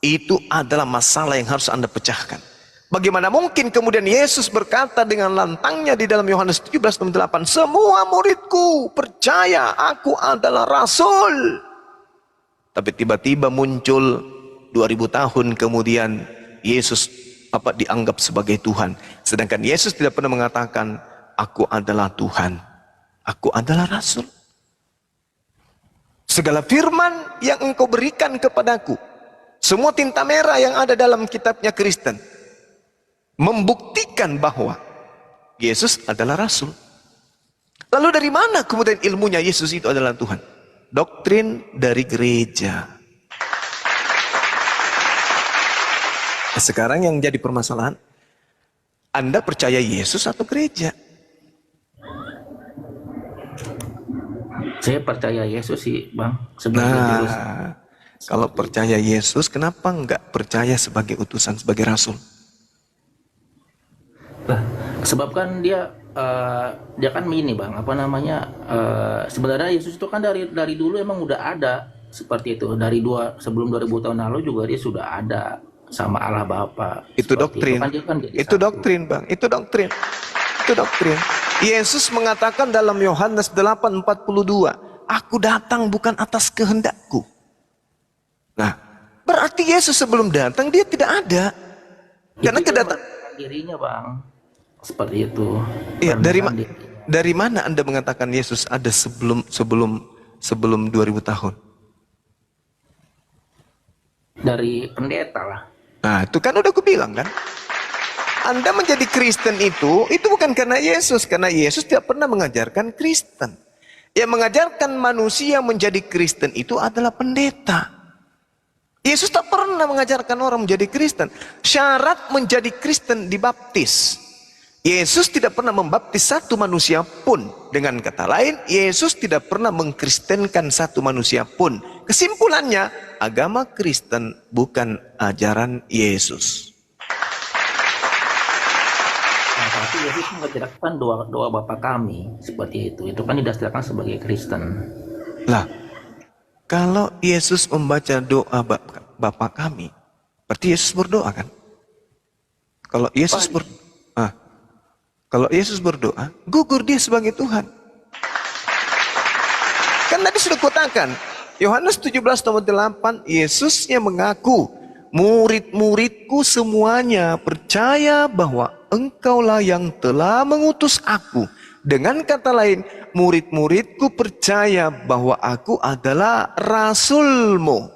Itu adalah masalah yang harus Anda pecahkan. Bagaimana mungkin kemudian Yesus berkata dengan lantangnya di dalam Yohanes 17:8, semua muridku percaya aku adalah rasul. Tapi tiba-tiba muncul 2000 tahun kemudian Yesus dianggap sebagai Tuhan. Sedangkan Yesus tidak pernah mengatakan, aku adalah Tuhan, aku adalah Rasul. Segala firman yang engkau berikan kepadaku, semua tinta merah yang ada dalam kitabnya Kristen, membuktikan bahwa Yesus adalah Rasul. Lalu dari mana kemudian ilmunya Yesus itu adalah Tuhan? Doktrin dari gereja. Sekarang yang jadi permasalahan, Anda percaya Yesus atau gereja? Saya percaya Yesus sih, Bang. Sebagai kalau percaya Yesus, kenapa enggak percaya sebagai utusan, sebagai rasul? Lah, sebab kan dia kan ini, Bang, sebenarnya Yesus itu kan dari dulu emang udah ada seperti itu. Sebelum 2000 tahun lalu juga dia sudah ada sama Allah Bapa. Itu doktrin. Itu doktrin, Bang. Itu doktrin. Itu doktrin. Yesus mengatakan dalam Yohanes 8:42, aku datang bukan atas kehendakku. Nah, berarti Yesus sebelum datang dia tidak ada. Karena kedatangan dirinya, Bang. Seperti itu. Iya, dari mana Anda mengatakan Yesus ada sebelum 2000 tahun? Dari pendeta lah. Nah, itu kan udah aku bilang kan. Anda menjadi Kristen itu bukan karena Yesus. Karena Yesus tidak pernah mengajarkan Kristen. Yang mengajarkan manusia menjadi Kristen itu adalah pendeta. Yesus tak pernah mengajarkan orang menjadi Kristen. Syarat menjadi Kristen dibaptis. Yesus tidak pernah membaptis satu manusia pun. Dengan kata lain, Yesus tidak pernah mengkristenkan satu manusia pun. Kesimpulannya, agama Kristen bukan ajaran Yesus. Nah, tapi Yesus mengajarkan doa Bapa kami seperti itu. Itu kan didasarkan sebagai Kristen. Lah, kalau Yesus membaca doa Bapa kami, berarti Yesus berdoa kan? Kalau Yesus berdoa, gugur dia sebagai Tuhan. Kan tadi sudah kutakan, Yohanes 17:8, Yesusnya mengaku, murid-muridku semuanya percaya bahwa engkaulah yang telah mengutus aku. Dengan kata lain, murid-muridku percaya bahwa aku adalah rasulmu.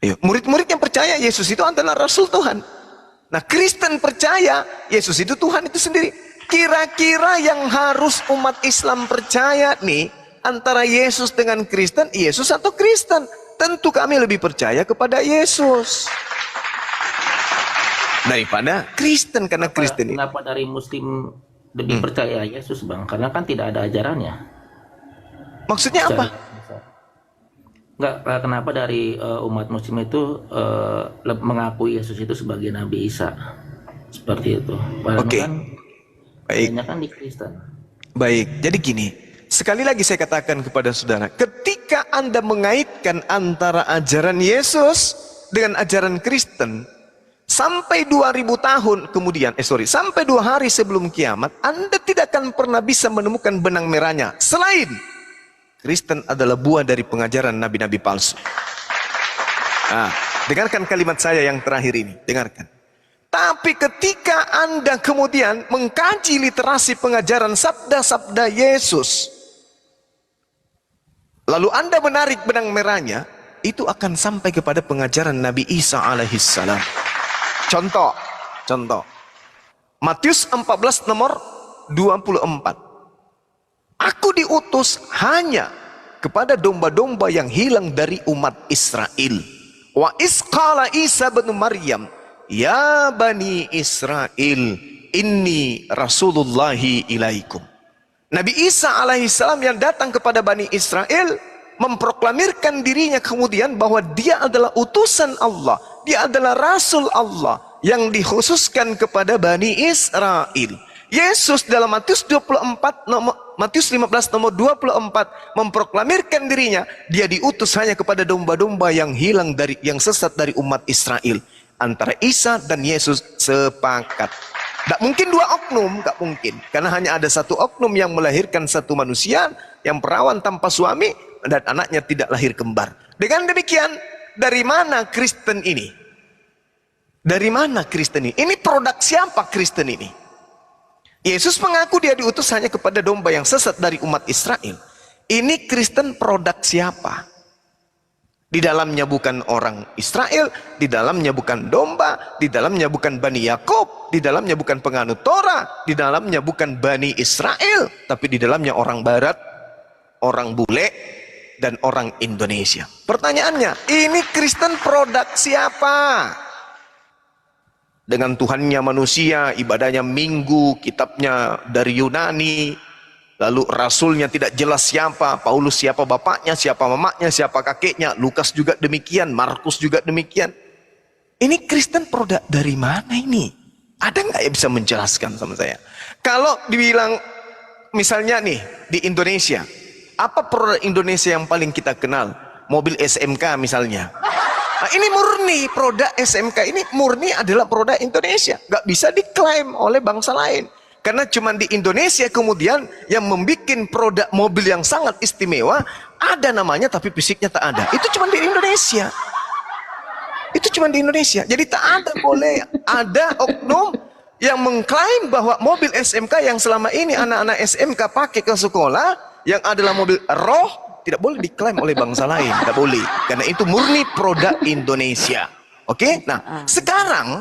Murid-murid yang percaya Yesus itu adalah rasul Tuhan. Nah, Kristen percaya Yesus itu Tuhan itu sendiri. Kira-kira yang harus umat Islam percaya nih, antara Yesus dengan Kristen, Yesus atau Kristen? Tentu kami lebih percaya kepada Yesus daripada Kristen, karena Kristen ini. Kenapa dari Muslim lebih percaya Yesus, Bang? Karena kan tidak ada ajarannya. Maksudnya apa? Enggak, kenapa dari umat Muslim itu mengakui Yesus itu sebagai Nabi Isa? Seperti itu. Oke. Kan baik. Kan di Kristen. Baik, jadi gini. Sekali lagi saya katakan kepada saudara, ketika Anda mengaitkan antara ajaran Yesus dengan ajaran Kristen, sampai 2000 tahun kemudian, sampai 2 hari sebelum kiamat, Anda tidak akan pernah bisa menemukan benang merahnya. Selain Kristen adalah buah dari pengajaran nabi-nabi palsu. Nah, dengarkan kalimat saya yang terakhir ini, dengarkan. Tapi ketika Anda kemudian mengkaji literasi pengajaran sabda-sabda Yesus, lalu Anda menarik benang merahnya, itu akan sampai kepada pengajaran Nabi Isa alaihissalam. Contoh. Matius 14 nomor 24. Aku diutus hanya kepada domba-domba yang hilang dari umat Israel. Wa isqala Isa bin Maryam, ya bani Israel, inni rasulullahi ilaikum. Nabi Isa alaihissalam yang datang kepada Bani Israel memproklamirkan dirinya kemudian bahwa dia adalah utusan Allah, dia adalah Rasul Allah yang dikhususkan kepada Bani Israel. Yesus dalam Matius 15 nomor 24 memproklamirkan dirinya, dia diutus hanya kepada domba-domba yang hilang yang sesat dari umat Israel. Antara Isa dan Yesus sepakat. Tidak mungkin dua oknum, tidak mungkin. Karena hanya ada satu oknum yang melahirkan satu manusia yang perawan tanpa suami dan anaknya tidak lahir kembar. Dengan demikian, dari mana Kristen ini? Dari mana Kristen ini? Ini produk siapa Kristen ini? Yesus mengaku dia diutus hanya kepada domba yang sesat dari umat Israel. Ini Kristen produk siapa? Di dalamnya bukan orang Israel, di dalamnya bukan domba, di dalamnya bukan Bani Yakub, di dalamnya bukan penganut Torah, di dalamnya bukan Bani Israel, tapi di dalamnya orang Barat, orang bule, dan orang Indonesia. Pertanyaannya, ini Kristen produk siapa? Dengan Tuhannya manusia, ibadahnya Minggu, kitabnya dari Yunani, lalu rasulnya tidak jelas siapa, Paulus siapa bapaknya, siapa mamaknya, siapa kakeknya, Lukas juga demikian, Markus juga demikian. Ini Kristen produk dari mana ini? Ada nggak yang bisa menjelaskan sama saya? Kalau dibilang misalnya nih di Indonesia, apa produk Indonesia yang paling kita kenal? Mobil SMK misalnya. Nah, ini murni produk SMK, ini murni adalah produk Indonesia, nggak bisa diklaim oleh bangsa lain. Karena cuma di Indonesia kemudian yang membuat produk mobil yang sangat istimewa, ada namanya tapi fisiknya tak ada. Itu cuma di Indonesia. Itu cuma di Indonesia. Jadi tak ada boleh ada oknum yang mengklaim bahwa mobil SMK yang selama ini anak-anak SMK pakai ke sekolah, yang adalah mobil roh, tidak boleh diklaim oleh bangsa lain. Tidak boleh. Karena itu murni produk Indonesia. Oke? Nah, sekarang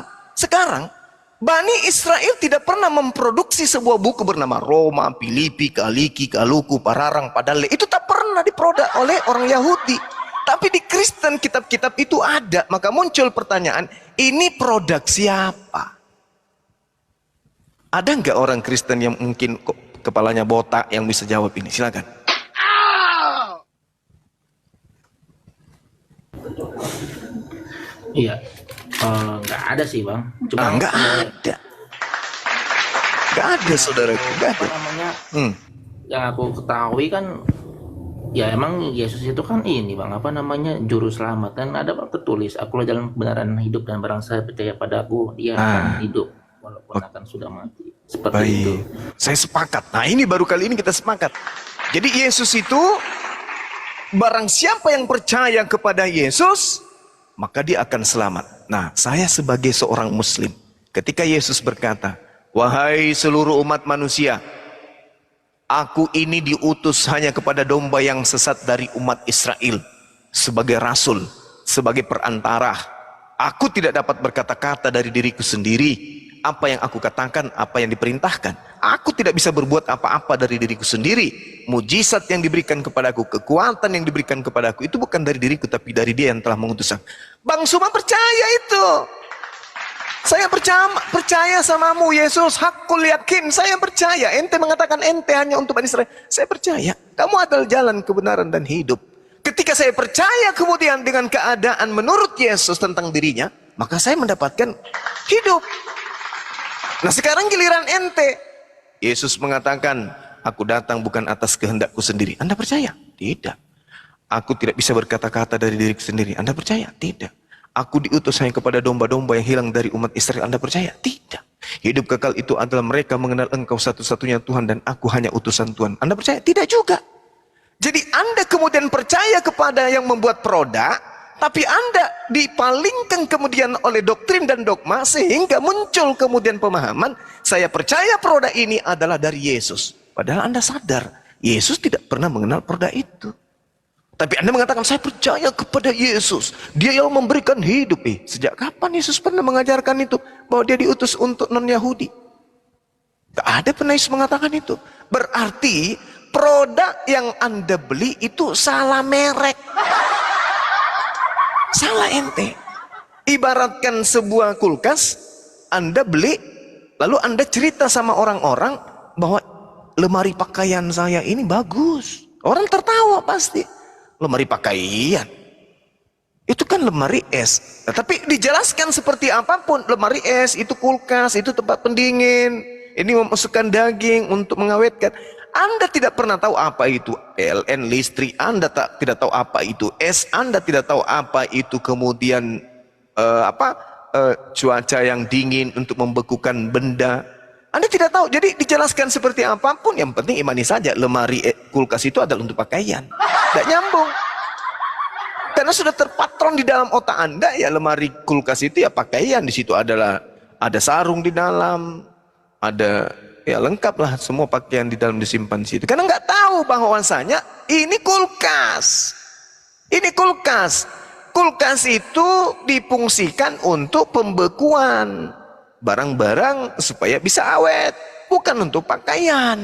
Bani Israel tidak pernah memproduksi sebuah buku bernama Roma, Filipi, Kaliki, Kaluku, Pararang, Padale. Itu tak pernah diproduk oleh orang Yahudi. Tapi di Kristen kitab-kitab itu ada. Maka muncul pertanyaan, ini produk siapa? Ada nggak orang Kristen yang mungkin kepalanya botak yang bisa jawab ini? Silakan. Iya, nggak ada sih bang. Cuma nggak ada. Nggak ada saudaraku. Nggak ada. Apa namanya? Yang aku ketahui kan, ya emang Yesus itu kan ini bang, apa namanya, juru selamat. Dan ada bang tertulis, akulah jalan kebenaran hidup dan barang saya percaya padaku, dia akan hidup walaupun akan sudah mati. Seperti itu. Saya sepakat. Nah ini baru kali ini kita sepakat. Jadi Yesus itu, barang siapa yang percaya kepada Yesus, maka dia akan selamat. Nah, saya sebagai seorang muslim, ketika Yesus berkata, wahai seluruh umat manusia, aku ini diutus hanya kepada domba yang sesat dari umat Israel. Sebagai rasul, sebagai perantara, aku tidak dapat berkata-kata dari diriku sendiri. Apa yang aku katakan, apa yang diperintahkan. Aku tidak bisa berbuat apa-apa dari diriku sendiri. Mujizat yang diberikan kepadaku, kekuatan yang diberikan kepadaku, itu bukan dari diriku, tapi dari Dia yang telah mengutus aku. Bang Suma percaya itu. Saya percaya samamu Yesus, hakul yakin. Saya percaya. Ente mengatakan ente hanya untuk Bani Israel. Saya percaya. Kamu adalah jalan kebenaran dan hidup. Ketika saya percaya kemudian dengan keadaan menurut Yesus tentang dirinya, maka saya mendapatkan hidup. Nah sekarang giliran ente. Yesus mengatakan, aku datang bukan atas kehendakku sendiri. Anda percaya? Tidak. Aku tidak bisa berkata-kata dari diriku sendiri. Anda percaya? Tidak. Aku diutus hanya kepada domba-domba yang hilang dari umat Israel. Anda percaya? Tidak. Hidup kekal itu adalah mereka mengenal Engkau satu-satunya Tuhan dan aku hanya utusan Tuhan. Anda percaya? Tidak juga. Jadi Anda kemudian percaya kepada yang membuat produk, Tapi Anda dipalingkan kemudian oleh doktrin dan dogma sehingga muncul kemudian pemahaman, saya percaya produk ini adalah dari Yesus. Padahal Anda sadar, Yesus tidak pernah mengenal produk itu. Tapi Anda mengatakan, saya percaya kepada Yesus. Dia yang memberikan hidup. Sejak kapan Yesus pernah mengajarkan itu? Bahwa dia diutus untuk non-Yahudi. Tidak ada pernah Yesus mengatakan itu. Berarti produk yang Anda beli itu salah merek. Salah ente. Ibaratkan sebuah kulkas, Anda beli, lalu Anda cerita sama orang-orang bahwa lemari pakaian saya ini bagus. Orang tertawa pasti. Lemari pakaian. Itu kan lemari es. Nah, tapi dijelaskan seperti apapun, lemari es, itu kulkas, itu tempat pendingin. Ini memasukkan daging untuk mengawetkan. Anda tidak pernah tahu apa itu PLN listrik, Anda tidak tahu apa itu es, Anda tidak tahu apa itu kemudian cuaca yang dingin untuk membekukan benda. Anda tidak tahu. Jadi dijelaskan seperti apapun, yang penting imani saja. Lemari kulkas itu adalah untuk pakaian. Tidak nyambung. Karena sudah terpatron di dalam otak Anda, ya lemari kulkas itu ya pakaian. Di situ ada sarung di dalam, ada ya lengkap lah semua pakaian di dalam disimpan di situ. Karena nggak tahu bahwasanya ini kulkas. Ini kulkas. Kulkas itu difungsikan untuk pembekuan barang-barang supaya bisa awet, bukan untuk pakaian.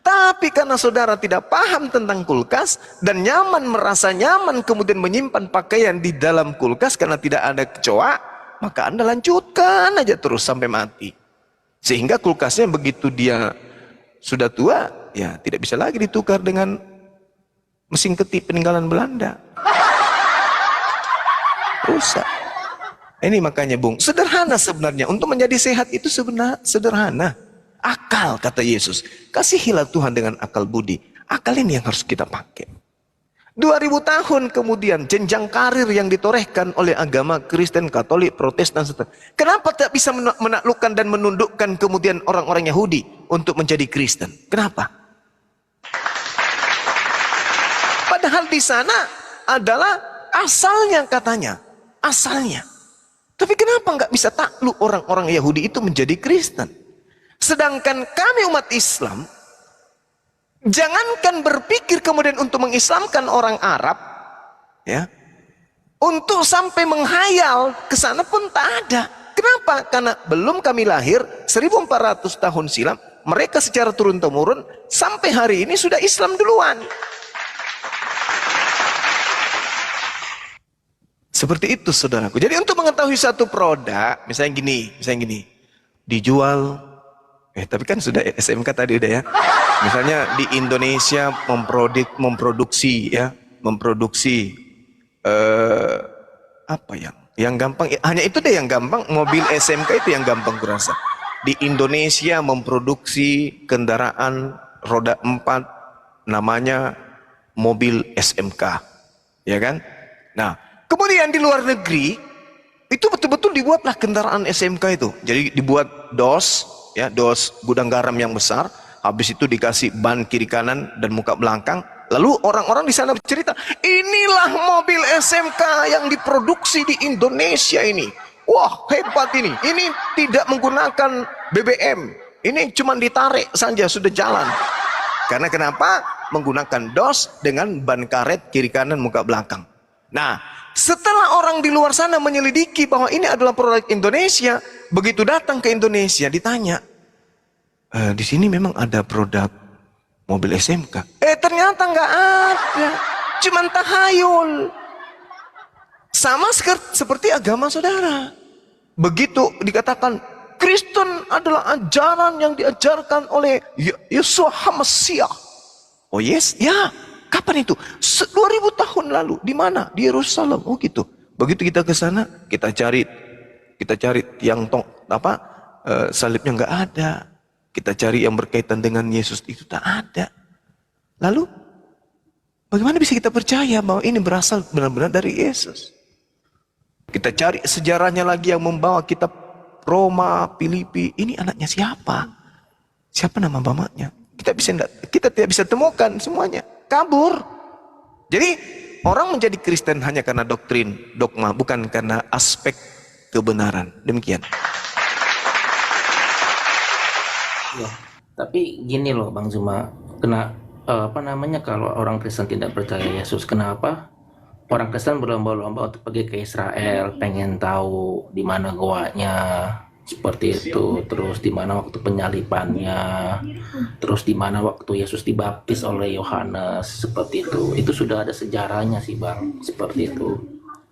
Tapi karena saudara tidak paham tentang kulkas dan merasa nyaman kemudian menyimpan pakaian di dalam kulkas karena tidak ada kecoa, maka Anda lanjutkan aja terus sampai mati. Sehingga kulkasnya begitu dia sudah tua, ya tidak bisa lagi ditukar dengan mesin ketik peninggalan Belanda. Rusak. Ini makanya Bung, sederhana sebenarnya. Untuk menjadi sehat itu sebenarnya sederhana. Akal, kata Yesus. Kasihilah Tuhan dengan akal budi. Akal ini yang harus kita pakai. 2000 tahun kemudian jenjang karir yang ditorehkan oleh agama Kristen, Katolik, Protestan, kenapa tak bisa menaklukkan dan menundukkan kemudian orang-orang Yahudi untuk menjadi Kristen? Kenapa? Padahal di sana adalah asalnya katanya, asalnya. Tapi kenapa nggak bisa takluk orang-orang Yahudi itu menjadi Kristen? Sedangkan kami umat Islam, jangankan berpikir kemudian untuk mengislamkan orang Arab, ya, untuk sampai menghayal ke sana pun tak ada. Kenapa? Karena belum kami lahir 1400 tahun silam, mereka secara turun-temurun sampai hari ini sudah Islam duluan. Seperti itu saudaraku. Jadi untuk mengetahui satu produk, misalnya gini, dijual, tapi kan sudah SMK tadi udah ya. Misalnya di Indonesia memproduksi apa yang gampang, hanya itu deh yang gampang, mobil SMK itu yang gampang kurasa. Di Indonesia memproduksi kendaraan roda 4 namanya mobil SMK, ya kan? Nah, kemudian di luar negeri itu betul-betul dibuatlah kendaraan SMK itu. Jadi dibuat dos, ya, dos gudang garam yang besar. Habis itu dikasih ban kiri kanan dan muka belakang. Lalu orang-orang di sana bercerita, inilah mobil SMK yang diproduksi di Indonesia ini. Wah, hebat ini. Ini tidak menggunakan BBM. Ini cuma ditarik saja sudah jalan. Karena kenapa? Menggunakan dos dengan ban karet kiri kanan muka belakang. Nah, setelah orang di luar sana menyelidiki bahwa ini adalah produk Indonesia, begitu datang ke Indonesia ditanya, di sini memang ada produk mobil SMK. Ternyata nggak ada, cuman tahayul. Sama seperti agama saudara. Begitu dikatakan Kristen adalah ajaran yang diajarkan oleh Yeshua HaMasiah. Oh yes, ya. Kapan itu? 2000 tahun lalu. Di mana? Di Yerusalem. Oh gitu. Begitu kita ke sana, kita cari tiang salibnya nggak ada. Kita cari yang berkaitan dengan Yesus itu tak ada. Lalu bagaimana bisa kita percaya bahwa ini berasal benar-benar dari Yesus? Kita cari sejarahnya lagi yang membawa kitab Roma, Filipi. Ini anaknya siapa? Siapa nama bapaknya? Kita tidak bisa temukan semuanya. Kabur. Jadi orang menjadi Kristen hanya karena doktrin, dogma, bukan karena aspek kebenaran. Demikian. Ya, tapi gini loh Bang Zuma, kalau orang Kristen tidak percaya Yesus, kenapa orang Kristen berlomba-lomba untuk pergi ke Israel, pengen tahu di mana goanya, seperti itu, terus di mana waktu penyalibannya, terus di mana waktu Yesus dibaptis oleh Yohanes, seperti itu sudah ada sejarahnya sih Bang, seperti itu.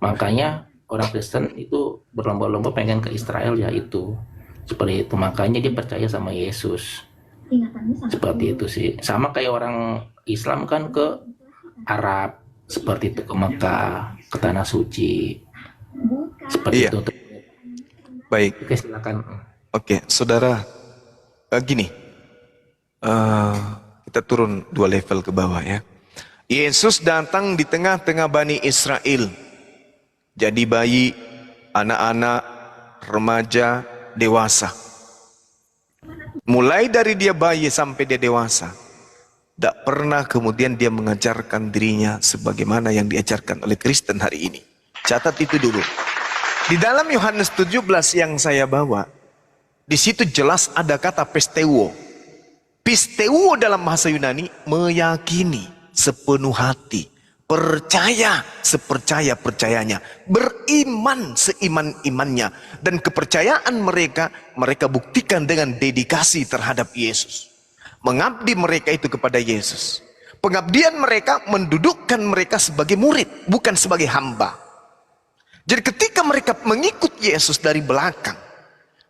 Makanya orang Kristen itu berlomba-lomba pengen ke Israel, ya itu seperti itu, makanya dia percaya sama Yesus, seperti itu sih. Sama kayak orang Islam kan ke Arab, seperti itu, ke Mekah, ke tanah suci, seperti Iya. itu. Baik. Oke, silakan. Oke, saudara, gini, kita turun 2 level ke bawah ya. Yesus datang di tengah-tengah Bani Israel, jadi bayi, anak-anak, remaja, dewasa. Mulai dari dia bayi sampai dia dewasa, tidak pernah kemudian dia mengajarkan dirinya sebagaimana yang diajarkan oleh Kristen hari ini. Catat itu dulu. Di dalam Yohanes 17 yang saya bawa, di situ jelas ada kata pisteuo. Pisteuo dalam bahasa Yunani meyakini sepenuh hati, percaya sepercaya-percayanya, beriman seiman-imannya, dan kepercayaan mereka buktikan dengan dedikasi terhadap Yesus. Mengabdi mereka itu kepada Yesus. Pengabdian mereka mendudukkan mereka sebagai murid, bukan sebagai hamba. Jadi ketika mereka mengikuti Yesus dari belakang,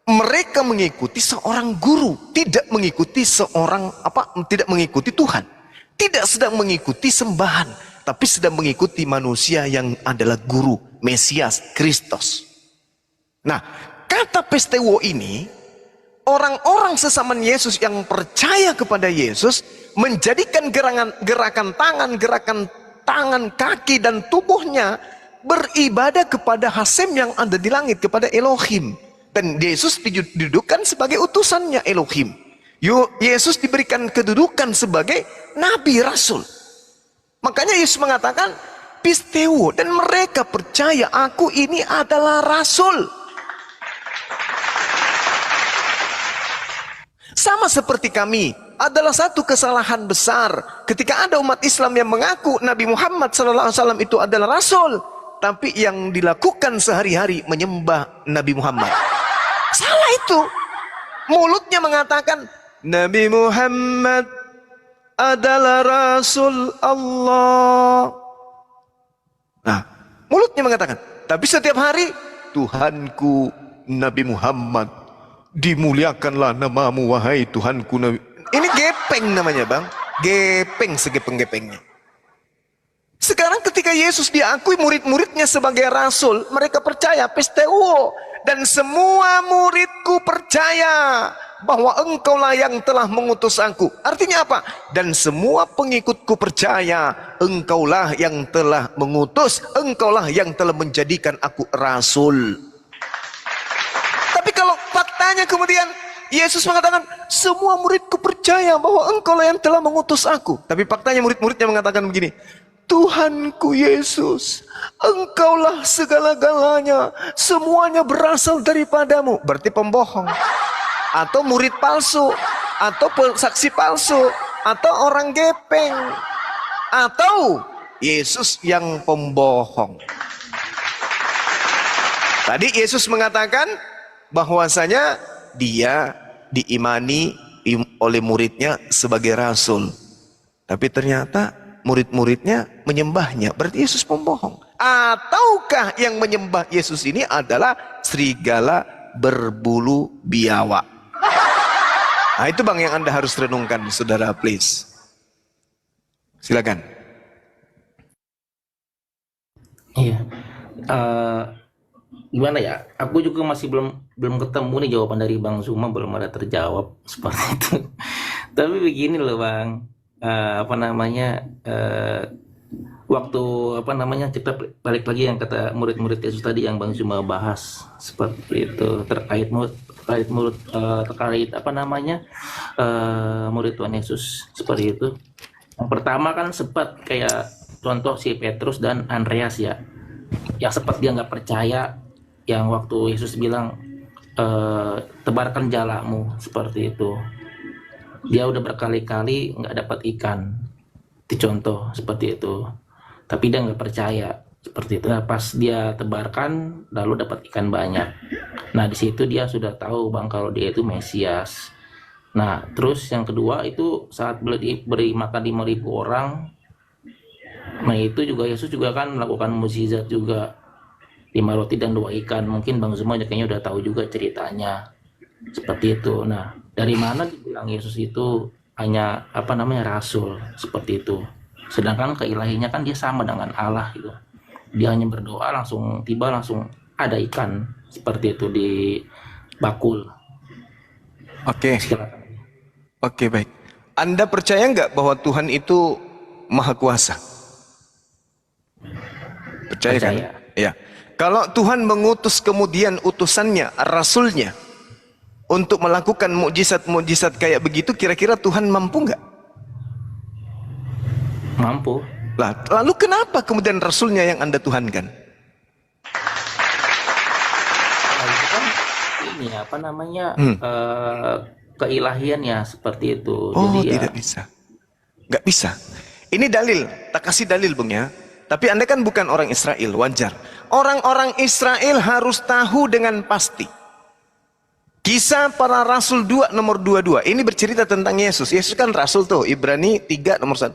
mereka mengikuti seorang guru, tidak mengikuti tidak mengikuti Tuhan, tidak sedang mengikuti sembahan, tapi sedang mengikuti manusia yang adalah guru, Mesias, Kristus. Nah, kata pisteuo ini, orang-orang sesama Yesus yang percaya kepada Yesus menjadikan gerakan tangan, kaki, dan tubuhnya beribadah kepada Hasem yang ada di langit, kepada Elohim. Dan Yesus didudukan sebagai utusannya Elohim. Yesus diberikan kedudukan sebagai Nabi Rasul. Makanya Yesus mengatakan pisteuo, dan mereka percaya aku ini adalah Rasul. Sama seperti kami, adalah satu kesalahan besar ketika ada umat Islam yang mengaku Nabi Muhammad SAW itu adalah Rasul, tapi yang dilakukan sehari-hari menyembah Nabi Muhammad. Salah itu. Mulutnya mengatakan Nabi Muhammad adalah Rasul Allah. Nah, mulutnya mengatakan, tapi setiap hari Tuhanku Nabi Muhammad, dimuliakanlah namamu wahai Tuhanku Nabi. Ini gepeng namanya Bang, gepeng segepeng-gepengnya. Sekarang ketika Yesus diakui murid-muridnya sebagai Rasul, mereka percaya pisteuo, dan semua muridku percaya bahwa engkaulah yang telah mengutus aku. Artinya apa? Dan semua pengikutku percaya engkaulah yang telah mengutus, engkaulah yang telah menjadikan aku Rasul. Tapi kalau faktanya kemudian Yesus mengatakan semua muridku percaya bahwa engkaulah yang telah mengutus aku, tapi faktanya murid-muridnya mengatakan begini, Tuhanku Yesus, engkaulah segala-galanya, semuanya berasal daripadamu. Berarti pembohong, atau murid palsu, atau saksi palsu, atau orang gepeng, atau Yesus yang pembohong. Tadi Yesus mengatakan bahwasanya dia diimani oleh muridnya sebagai Rasul, tapi ternyata murid-muridnya menyembahnya. Berarti Yesus pembohong. Ataukah yang menyembah Yesus ini adalah serigala berbulu biawak? Nah, itu Bang yang Anda harus renungkan, saudara, please. Silakan. Iya. Gimana ya? Aku juga masih belum ketemu nih jawaban dari Bang Zuma, belum ada terjawab seperti itu. Tapi begini loh Bang, waktu kita balik lagi yang kata murid-murid Yesus tadi yang Bang Zuma bahas seperti itu, terkait murid murid Tuhan Yesus seperti itu. Yang pertama kan sempat kayak contoh si Petrus dan Andreas ya, yang sempat dia nggak percaya, yang waktu Yesus bilang tebarkan jalamu seperti itu. Dia udah berkali-kali nggak dapat ikan, itu contoh seperti itu. Tapi dia nggak percaya seperti itu. Nah, pas dia tebarkan, lalu dapat ikan banyak. Nah di situ dia sudah tahu bang kalau dia itu Mesias. Nah terus yang kedua itu saat beri makan 5.000 orang. Nah itu juga Yesus juga kan melakukan mukjizat juga, 5 roti dan 2 ikan. Mungkin Bang Zuma kayaknya udah tahu juga ceritanya seperti itu. Nah dari mana dibilang Yesus itu hanya rasul seperti itu, sedangkan keilahinya kan dia sama dengan Allah gitu. Dia hanya berdoa langsung ada ikan seperti itu di bakul. Oke. Silakan. Oke, baik. Anda percaya nggak bahwa Tuhan itu maha kuasa? Percaya kan? Percaya. Ya. Kalau Tuhan mengutus kemudian utusannya, rasulnya, untuk melakukan mukjizat-mukjizat kayak begitu, kira-kira Tuhan mampu nggak? Mampu. Lah, lalu kenapa kemudian rasulnya yang Anda tuhankan? Nah, itu kan ini keilahiannya seperti itu. Oh, Jadi tidak bisa. Nggak bisa. Ini dalil, tak kasih dalil Bung ya. Tapi Anda kan bukan orang Israel, wajar. Orang-orang Israel harus tahu dengan pasti. Kisah para Rasul 2 nomor 22. Ini bercerita tentang Yesus. Yesus kan Rasul tuh, Ibrani 3 nomor 1.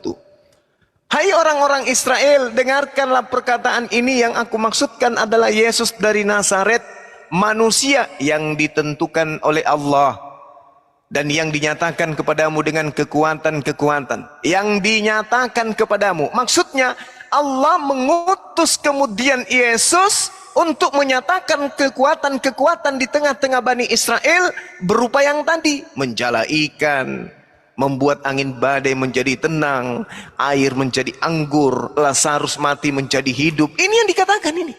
Hai orang-orang Israel, dengarkanlah perkataan ini, yang aku maksudkan adalah Yesus dari Nazaret, manusia yang ditentukan oleh Allah dan yang dinyatakan kepadamu dengan kekuatan-kekuatan. Yang dinyatakan kepadamu, maksudnya Allah mengutus kemudian Yesus untuk menyatakan kekuatan-kekuatan di tengah-tengah Bani Israel, berupa yang tadi, menjala ikan, membuat angin badai menjadi tenang, air menjadi anggur, Lazarus mati menjadi hidup. Ini yang dikatakan ini.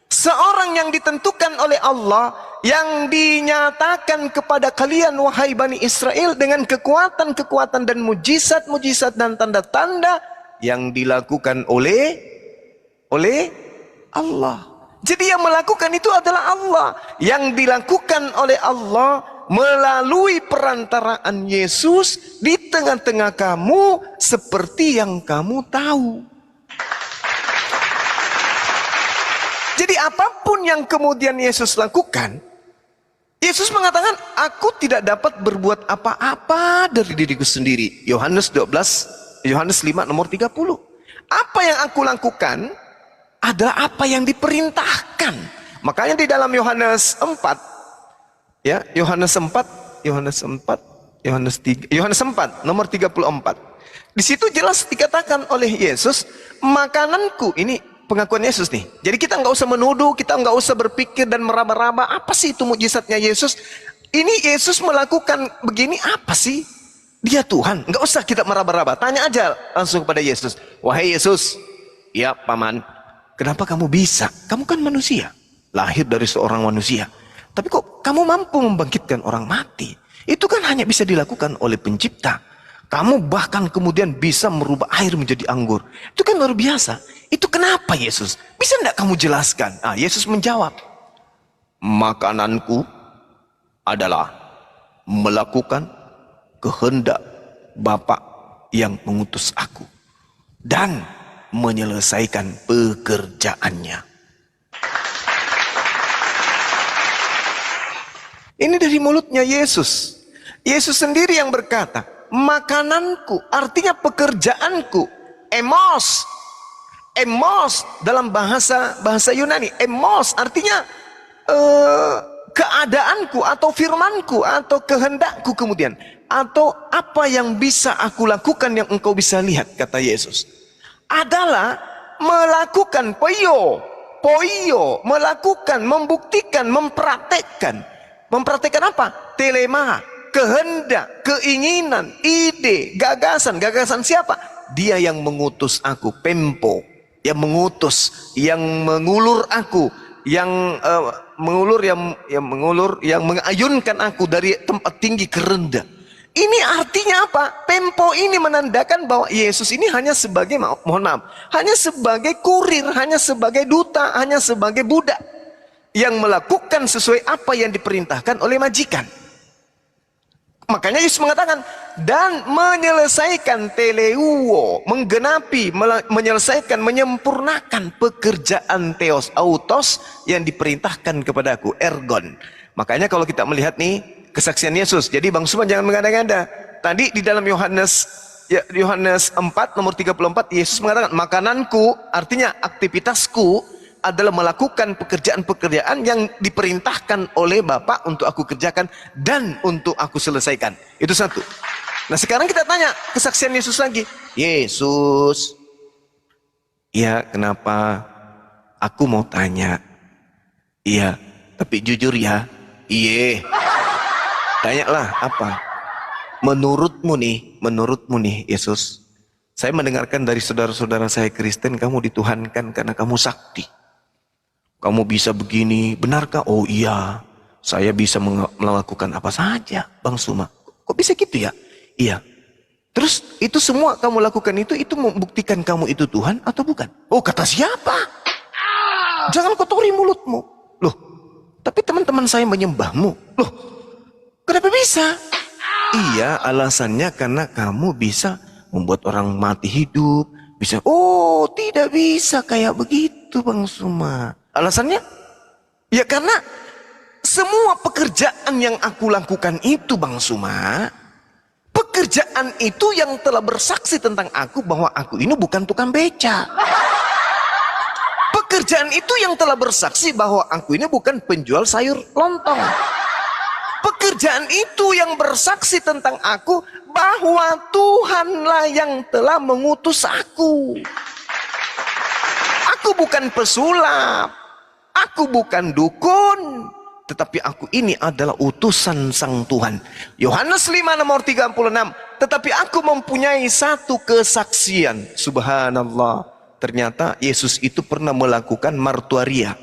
Seorang yang ditentukan oleh Allah, yang dinyatakan kepada kalian wahai Bani Israel dengan kekuatan-kekuatan dan mujizat-mujizat dan tanda-tanda yang dilakukan oleh Allah. Jadi yang melakukan itu adalah Allah. Yang dilakukan oleh Allah melalui perantaraan Yesus di tengah-tengah kamu, seperti yang kamu tahu. Jadi apapun yang kemudian Yesus lakukan, Yesus mengatakan, aku tidak dapat berbuat apa-apa dari diriku sendiri. Yohanes 5 nomor 30. Apa yang aku lakukan adalah apa yang diperintahkan. Makanya di dalam Yohanes 4, ya, Yohanes 4 nomor 34. Di situ jelas dikatakan oleh Yesus, makananku, ini pengakuan Yesus nih. Jadi kita nggak usah menuduh, kita nggak usah berpikir dan meraba-raba apa sih itu mukjizatnya Yesus. Ini Yesus melakukan begini apa sih? Dia Tuhan, nggak usah kita meraba-raba. Tanya aja langsung kepada Yesus. Wahai Yesus, ya paman, kenapa kamu bisa? Kamu kan manusia, lahir dari seorang manusia. Tapi kok kamu mampu membangkitkan orang mati? Itu kan hanya bisa dilakukan oleh pencipta. Kamu bahkan kemudian bisa merubah air menjadi anggur. Itu kan luar biasa. Itu kenapa Yesus? Bisa enggak kamu jelaskan? Yesus menjawab, makananku adalah melakukan kehendak Bapa yang mengutus aku dan menyelesaikan pekerjaannya. Ini dari mulutnya Yesus. Yesus sendiri yang berkata, makananku, artinya pekerjaanku. Emos dalam bahasa Yunani. Emos artinya keadaanku atau firmanku atau kehendakku kemudian. Atau apa yang bisa aku lakukan yang engkau bisa lihat, kata Yesus, adalah melakukan poio, melakukan, membuktikan, mempraktekkan. Mempraktekkan apa? Telema, kehendak, keinginan, ide, gagasan. Gagasan siapa? Dia yang mengutus aku, pempo, yang mengutus, yang mengulur aku, yang mengayunkan aku dari tempat tinggi ke rendah, Ini artinya apa? Tempo ini menandakan bahwa Yesus ini hanya sebagai, mohon maaf, hanya sebagai kurir, hanya sebagai duta, hanya sebagai budak yang melakukan sesuai apa yang diperintahkan oleh majikan. Makanya Yesus mengatakan, dan menyelesaikan teleuo, menggenapi, menyelesaikan, menyempurnakan pekerjaan theos autos yang diperintahkan kepadaku, ergon. Makanya kalau kita melihat nih kesaksian Yesus, jadi Bang Suman jangan mengada-ngada. Tadi di dalam Yohanes 4 nomor 34 Yesus mengatakan, makananku, artinya aktivitasku adalah melakukan pekerjaan-pekerjaan yang diperintahkan oleh Bapa untuk aku kerjakan dan untuk aku selesaikan. Itu satu. Nah sekarang kita tanya kesaksian Yesus lagi. Yesus, ya kenapa? Aku mau tanya. Iya, tapi jujur ya. Iya. Tanyalah apa? Menurutmu nih Yesus, saya mendengarkan dari saudara-saudara saya Kristen, kamu dituhankan karena kamu sakti. Kamu bisa begini, benarkah? Oh iya, saya bisa melakukan apa saja, Bang Suma. Kok bisa gitu ya? Iya. Terus itu semua kamu lakukan itu membuktikan kamu itu Tuhan atau bukan? Oh kata siapa? Jangan kotori mulutmu. Loh, tapi teman-teman saya menyembahmu. Loh, kenapa bisa? Iya, alasannya karena kamu bisa membuat orang mati hidup. Bisa, oh tidak bisa kayak begitu Bang Suma. Alasannya? Ya karena semua pekerjaan yang aku lakukan itu Bang Suma, pekerjaan itu yang telah bersaksi tentang aku bahwa aku ini bukan tukang beca. Pekerjaan itu yang telah bersaksi bahwa aku ini bukan penjual sayur lontong. Pekerjaan itu yang bersaksi tentang aku bahwa Tuhanlah yang telah mengutus aku. Aku bukan pesulap, aku bukan dukun, tetapi aku ini adalah utusan Sang Tuhan. Yohanes 5 nomor 36, tetapi aku mempunyai satu kesaksian. Subhanallah, ternyata Yesus itu pernah melakukan martuaria.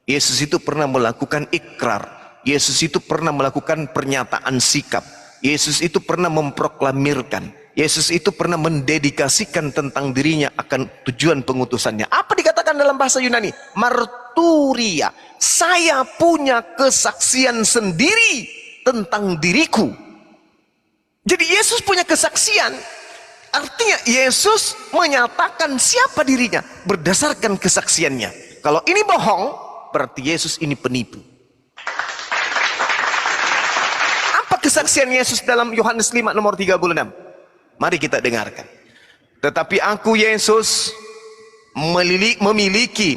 Yesus itu pernah melakukan ikrar. Yesus itu pernah melakukan pernyataan sikap. Yesus itu pernah memproklamirkan. Yesus itu pernah mendedikasikan tentang dirinya akan tujuan pengutusannya. Apa dikatakan dalam bahasa Yunani? Marturia. Saya punya kesaksian sendiri tentang diriku. Jadi Yesus punya kesaksian. Artinya Yesus menyatakan siapa dirinya berdasarkan kesaksiannya. Kalau ini bohong, berarti Yesus ini penipu. Apa kesaksian Yesus dalam Yohanes 5 nomor 36? Mari kita dengarkan. Tetapi aku Yesus memiliki